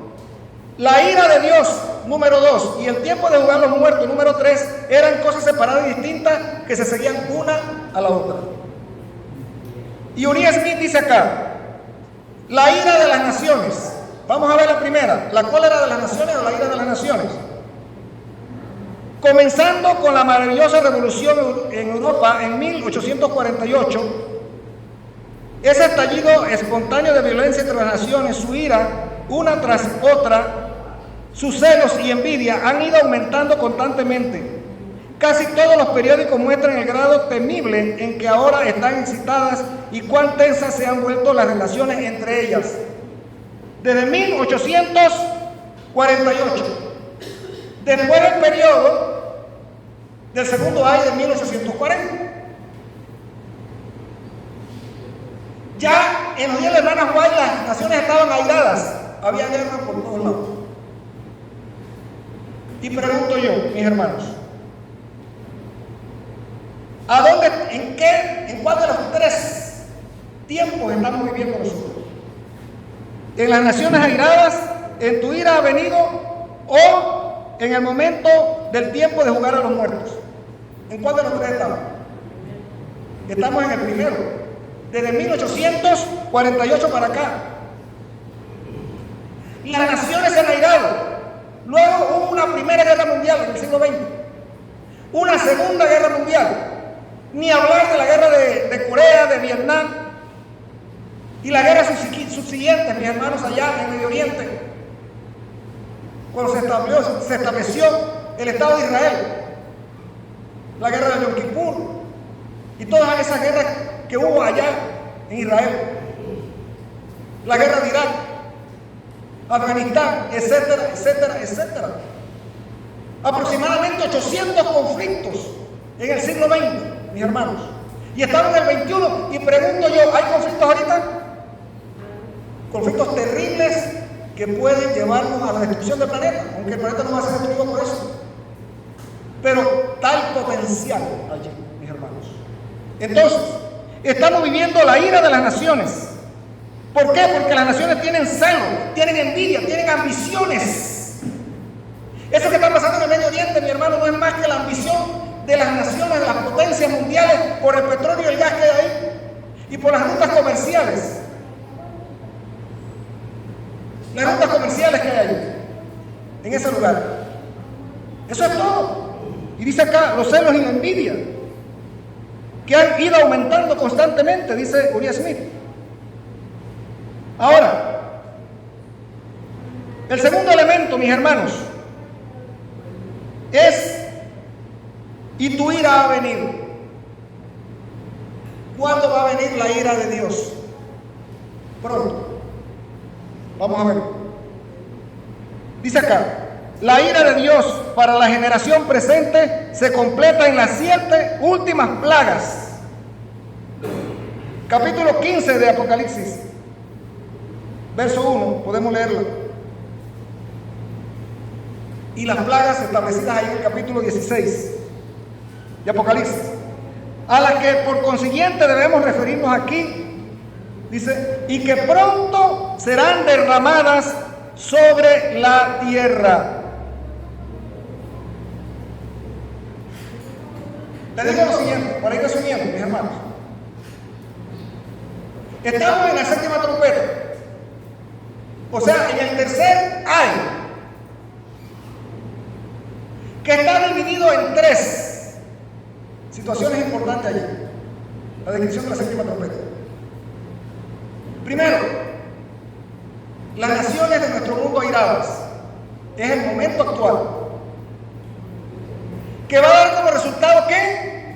la ira de Dios, número 2, y el tiempo de jugar los muertos, número 3, eran cosas separadas y distintas que se seguían una a la otra. Y Uriah Smith dice acá, la ira de las naciones. Vamos a ver la primera, la cólera de las naciones o la ira de las naciones. Comenzando con la maravillosa revolución en Europa en 1848, ese estallido espontáneo de violencia entre las naciones, su ira, una tras otra, sus celos y envidia han ido aumentando constantemente. Casi todos los periódicos muestran el grado temible en que ahora están excitadas y cuán tensas se han vuelto las relaciones entre ellas. Desde 1848, después del periodo del segundo año de 1840. Ya en los días de la hermana White las naciones estaban airadas, había guerra por todos lados. Y pregunto yo, mis hermanos, ¿a dónde, en cuál de los 3 tiempos estamos viviendo nosotros? ¿En las naciones airadas, en tu ira ha venido, o en el momento del tiempo de jugar a los muertos? ¿En cuál de los 3 estamos? Estamos en el primero. Desde 1848 para acá. Las naciones se han airado. Luego hubo una primera guerra mundial en el siglo XX. Una segunda guerra mundial. Ni hablar de la guerra de Corea, de Vietnam. Y la guerra subsiguiente, mis hermanos, allá en Medio Oriente. Cuando se estableció el Estado de Israel. La guerra de Yom Kippur. Y todas esas guerras que hubo allá en Israel, la guerra de Irak, Afganistán, etcétera, etcétera, etcétera. Aproximadamente 800 conflictos en el siglo XX, mis hermanos. Y estamos en el XXI y pregunto yo, ¿hay conflictos ahorita? Conflictos terribles que pueden llevarnos a la destrucción del planeta, aunque el planeta no va a ser destruido por eso. Pero tal potencial allí, mis hermanos. Entonces, estamos viviendo la ira de las naciones. ¿Por qué? Porque las naciones tienen celo, tienen envidia, tienen ambiciones. Eso que está pasando en el Medio Oriente, mi hermano, no es más que la ambición de las naciones, de las potencias mundiales, por el petróleo y el gas que hay ahí, y por las rutas comerciales. Las rutas comerciales que hay ahí, en ese lugar. Eso es todo. Y dice acá, los celos y la envidia, que han ido aumentando constantemente, dice Uriah Smith. Ahora, el segundo elemento, mis hermanos, es, y tu ira ha venido. ¿Cuándo va a venir la ira de Dios? Pronto. Vamos a ver. Dice acá, la ira de Dios para la generación presente se completa en las 7 últimas plagas. Capítulo 15 de Apocalipsis, verso 1, podemos leerlo. Y las plagas establecidas ahí en el capítulo 16 de Apocalipsis, a las que por consiguiente debemos referirnos aquí. Dice, y que pronto serán derramadas sobre la tierra. Le digo lo siguiente, para ir resumiendo, mis hermanos. Estamos en la 7ª trompeta. O sea, en el tercer año, que está dividido en 3 situaciones importantes allí. La descripción de la 7ª trompeta. Primero, las naciones de nuestro mundo airadas. Es el momento actual. Que va a dar como resultado ¿qué?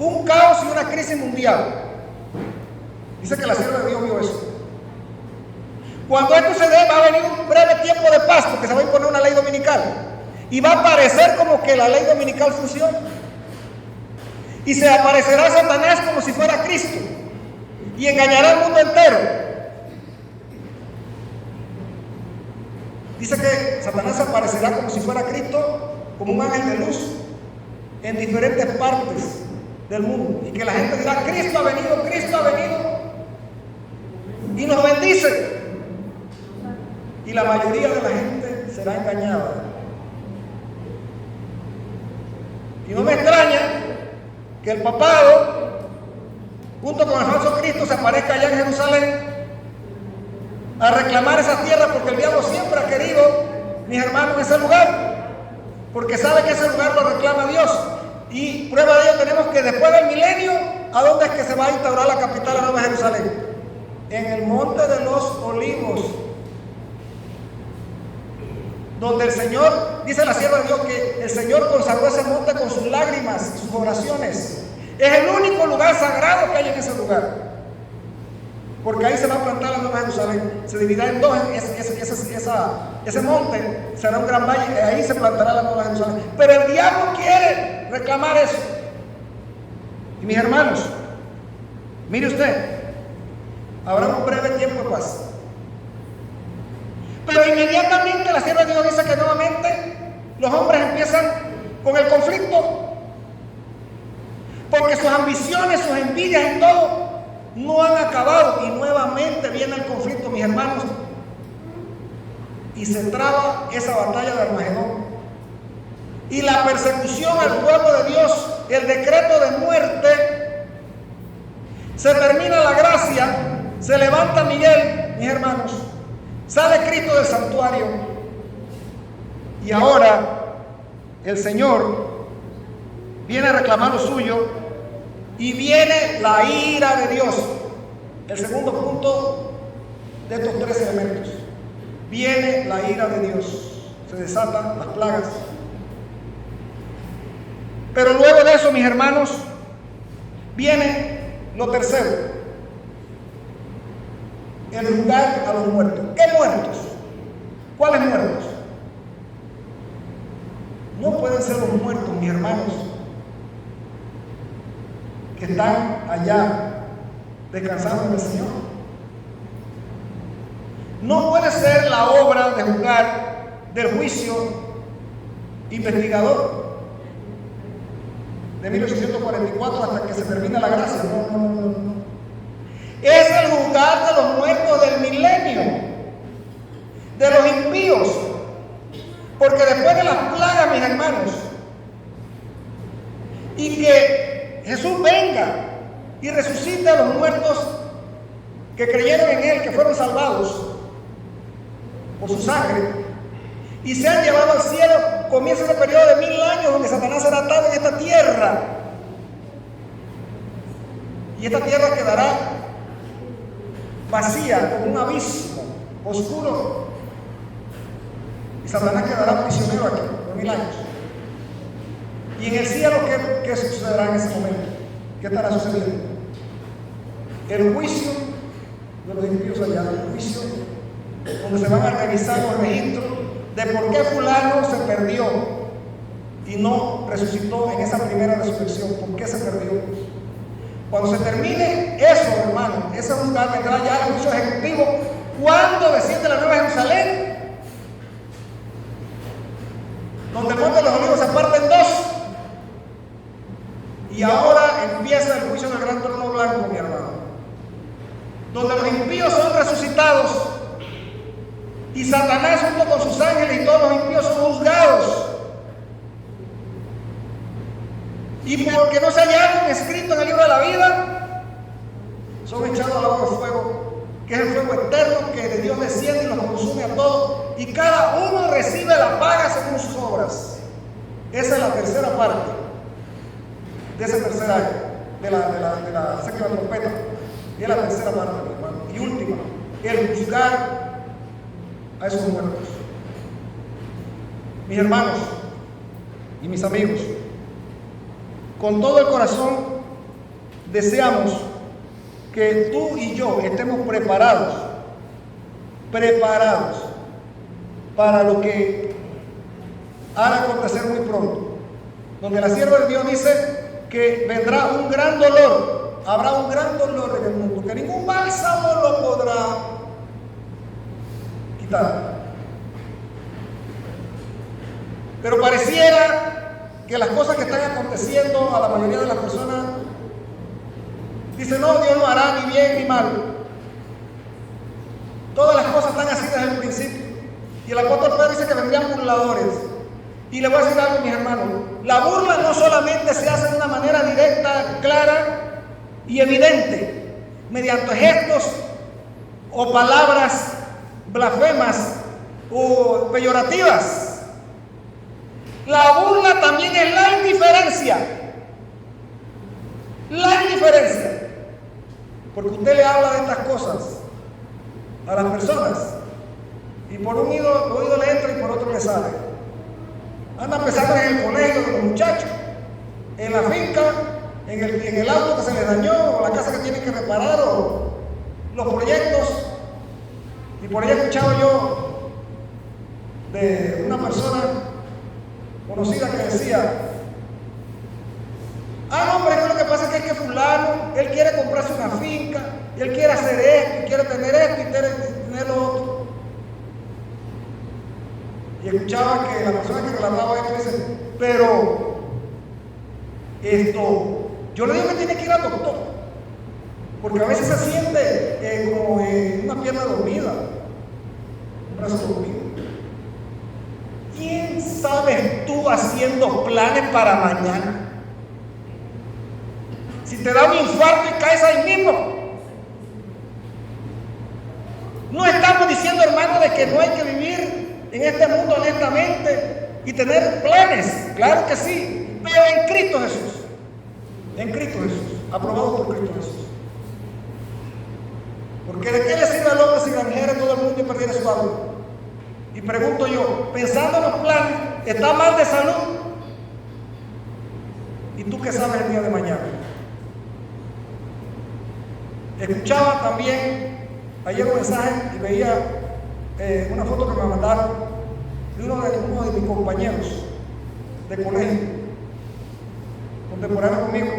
un caos y una crisis mundial. Dice que la sierva de Dios vio eso. Cuando esto se dé, va a venir un breve tiempo de paz, porque se va a imponer una ley dominical. Y va a parecer como que la ley dominical funciona. Y se aparecerá Satanás como si fuera Cristo. Y engañará al mundo entero. Dice que Satanás aparecerá como si fuera Cristo, como un ángel de luz, en diferentes partes del mundo. Y que la gente dirá, Cristo ha venido. Y nos bendice. Y la mayoría de la gente será engañada. Y no me extraña que el papado, junto con el falso Cristo, se aparezca allá en Jerusalén a reclamar esa tierra, porque el diablo siempre ha querido, mis hermanos, ese lugar, porque sabe que ese lugar lo reclama Dios. Y prueba de ello tenemos que después del milenio, ¿a dónde es que se va a instaurar la capital, la Nueva Jerusalén? En el Monte de los Olivos, donde el Señor, dice la sierva de Dios, que el Señor consagró ese monte con sus lágrimas y sus oraciones. Es el único lugar sagrado que hay en ese lugar, porque ahí se va a plantar la Nueva Jerusalén. Se dividirá en dos. Ese monte será un gran valle, ahí se plantará la Nueva Jerusalén. Pero el diablo quiere reclamar eso. Y mis hermanos, mire usted, habrá un breve tiempo de paz. Pero inmediatamente la sierva de Dios dice que nuevamente los hombres empiezan con el conflicto, porque sus ambiciones, sus envidias y todo no han acabado, y nuevamente viene el conflicto, mis hermanos, y se traba esa batalla de Armagedón, y la persecución al pueblo de Dios, el decreto de muerte. Se termina la gracia, se levanta Miguel, mis hermanos, sale Cristo del santuario, y ahora el Señor viene a reclamar lo suyo, y viene la ira de Dios. El segundo punto de estos tres elementos: viene la ira de Dios, se desatan las plagas. Pero luego de eso, mis hermanos, viene lo tercero: el juzgar a los muertos. ¿Qué muertos? ¿Cuáles muertos? No pueden ser los muertos, mis hermanos, que están allá descansando en el Señor. No puede ser la obra de juzgar del juicio investigador de 1844 hasta que se termina la gracia. No. Es el juzgar de los muertos del milenio, de los impíos. Porque después de las plagas, mis hermanos, y que Jesús venga y resucite a los muertos que creyeron en Él, que fueron salvados por su sangre, y se han llevado al cielo, comienza ese periodo de 1000 años donde Satanás será atado en esta tierra. Y esta tierra quedará vacía, como un abismo oscuro. Y Satanás quedará prisionero aquí por 1000 años. Y en el cielo, ¿qué sucederá en ese momento? ¿Qué estará sucediendo? El juicio de los impíos allá, el juicio donde se van a revisar los registros de por qué fulano se perdió y no resucitó en esa primera resurrección. ¿Por qué se perdió? Cuando se termine eso, hermano, ese juzgar vendrá ya el juicio ejecutivo. ¿Cuándo desciende la Nueva Jerusalén? Donde el Monte de los Olivos se parte en dos. Y ahora empieza el juicio del gran trono blanco, mi hermano, donde los impíos son resucitados y Satanás junto con sus ángeles y todos los impíos son juzgados. Y porque no se hallaron escritos en el libro de la vida, son echados al lago de fuego, que es el fuego eterno que de Dios desciende y los consume a todos, y cada uno recibe la paga según sus obras. Esa es la tercera parte de ese tercer año, de la séptima trompeta. Y es la tercera parte, mi hermano, y última, el juzgar a esos muertos. Mis hermanos y mis amigos, con todo el corazón deseamos que tú y yo estemos preparados para lo que ha de acontecer muy pronto, donde la sierva de Dios dice que vendrá un gran dolor, habrá un gran dolor en el mundo, que ningún bálsamo lo podrá quitar. Pero pareciera que las cosas que están aconteciendo a la mayoría de las personas dicen: no, Dios no hará ni bien ni mal. Todas las cosas están así desde el principio. Y el apóstol Pedro dice que vendrían burladores. Y le voy a decir algo, mis hermanos: la burla no solamente se hace de una manera directa, clara y evidente, mediante gestos o palabras blasfemas o peyorativas. La burla también es la indiferencia. La indiferencia. Porque usted le habla de estas cosas a las personas y por un oído le entra y por otro le sale. Anda pensando en el colegio de los muchachos, en la finca, en el auto que se les dañó, o la casa que tienen que reparar, o los proyectos. Y por ahí he escuchado yo de una persona conocida que decía: no, hombre, lo que pasa es que fulano, él quiere comprarse una finca, y él quiere hacer esto, y quiere tener esto, y quiere tener lo otro. Y escuchaba que la persona que relataba esto dice: pero yo le digo que tiene que ir al doctor, porque a veces se siente como una pierna dormida, un brazo dormido. ¿Quién sabes tú haciendo planes para mañana? Si te da un infarto y caes ahí mismo. No estamos diciendo, hermano, de que no hay que vivir en este mundo honestamente y tener planes, claro que sí, pero en Cristo Jesús. En Cristo Jesús, aprobado por Cristo Jesús. Porque ¿de qué le sirve al hombre si granjera todo el mundo y perdiera su alma? Y pregunto yo, pensando en los planes, ¿está mal de salud? ¿Y tú qué sabes el día de mañana? Escuchaba también ayer un mensaje y veía una foto que me mandaron de uno de mis compañeros de colegio, contemporáneo conmigo.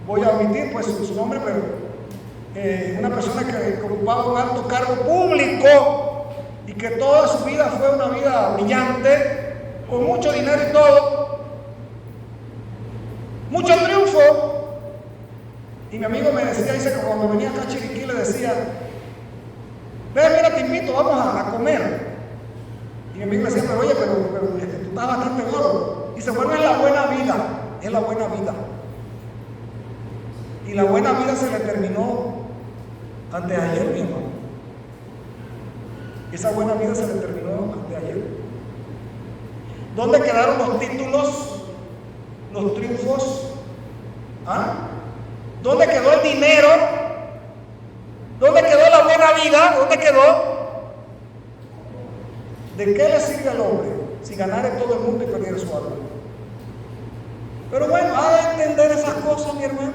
Voy a omitir pues su nombre, pero una persona que ocupaba un alto cargo público y que toda su vida fue una vida brillante, con mucho dinero y todo, mucho triunfo. Y mi amigo me decía, dice que cuando venía acá a Chiriquí le decía: ve, mira, te invito, vamos a comer. Y mi amigo me decía: pero oye, pero tú estás bastante gordo. Dice: bueno, es la buena vida, es la buena vida. Y la buena vida se le terminó antes de ayer, mi hermano. Esa buena vida se le terminó antes de ayer. ¿Dónde quedaron los títulos, los triunfos? ¿Dónde quedó el dinero? ¿Dónde quedó la buena vida? ¿Dónde quedó? ¿De qué le sirve al hombre si ganara todo el mundo y perdiera su alma? Pero bueno, ha de entender esas cosas, mi hermano.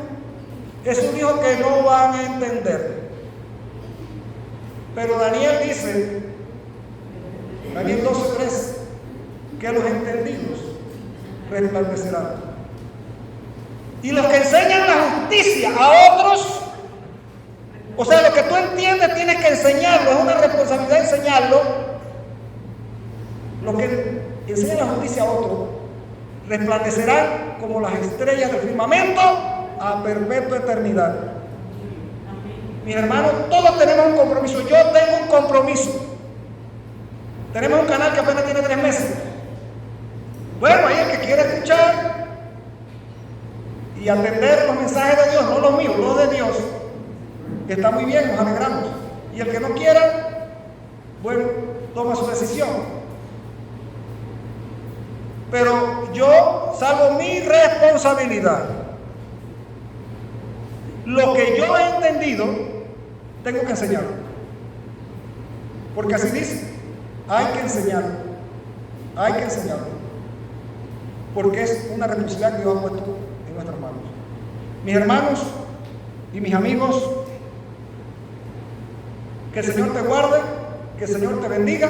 Jesús dijo que no van a entender. Pero Daniel dice, Daniel 12:3, que los entendidos resplandecerán. Y los que enseñan la justicia a otros, o sea, lo que tú entiendes tienes que enseñarlo, es una responsabilidad enseñarlo. Los que enseñan la justicia a otros resplandecerán como las estrellas del firmamento a perpetua eternidad. Mis hermanos, todos tenemos un compromiso. Yo tengo un compromiso. Tenemos un canal que apenas tiene 3 meses. Bueno, ahí el que quiera escuchar y atender los mensajes de Dios, no los míos, los de Dios, está muy bien, nos alegramos. Y el que no quiera, bueno, toma su decisión. Pero yo salvo mi responsabilidad. Lo que yo he entendido, tengo que enseñarlo. Porque así dice, hay que enseñarlo. Hay que enseñarlo. porque es una responsabilidad que Dios ha puesto en nuestras manos. Mis hermanos y mis amigos, que el Señor te guarde, que el Señor te bendiga.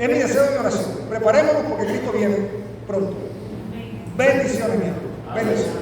Es mi deseo de oración. Preparémonos porque Cristo viene pronto. Bendiciones, mi hermano. Bendiciones.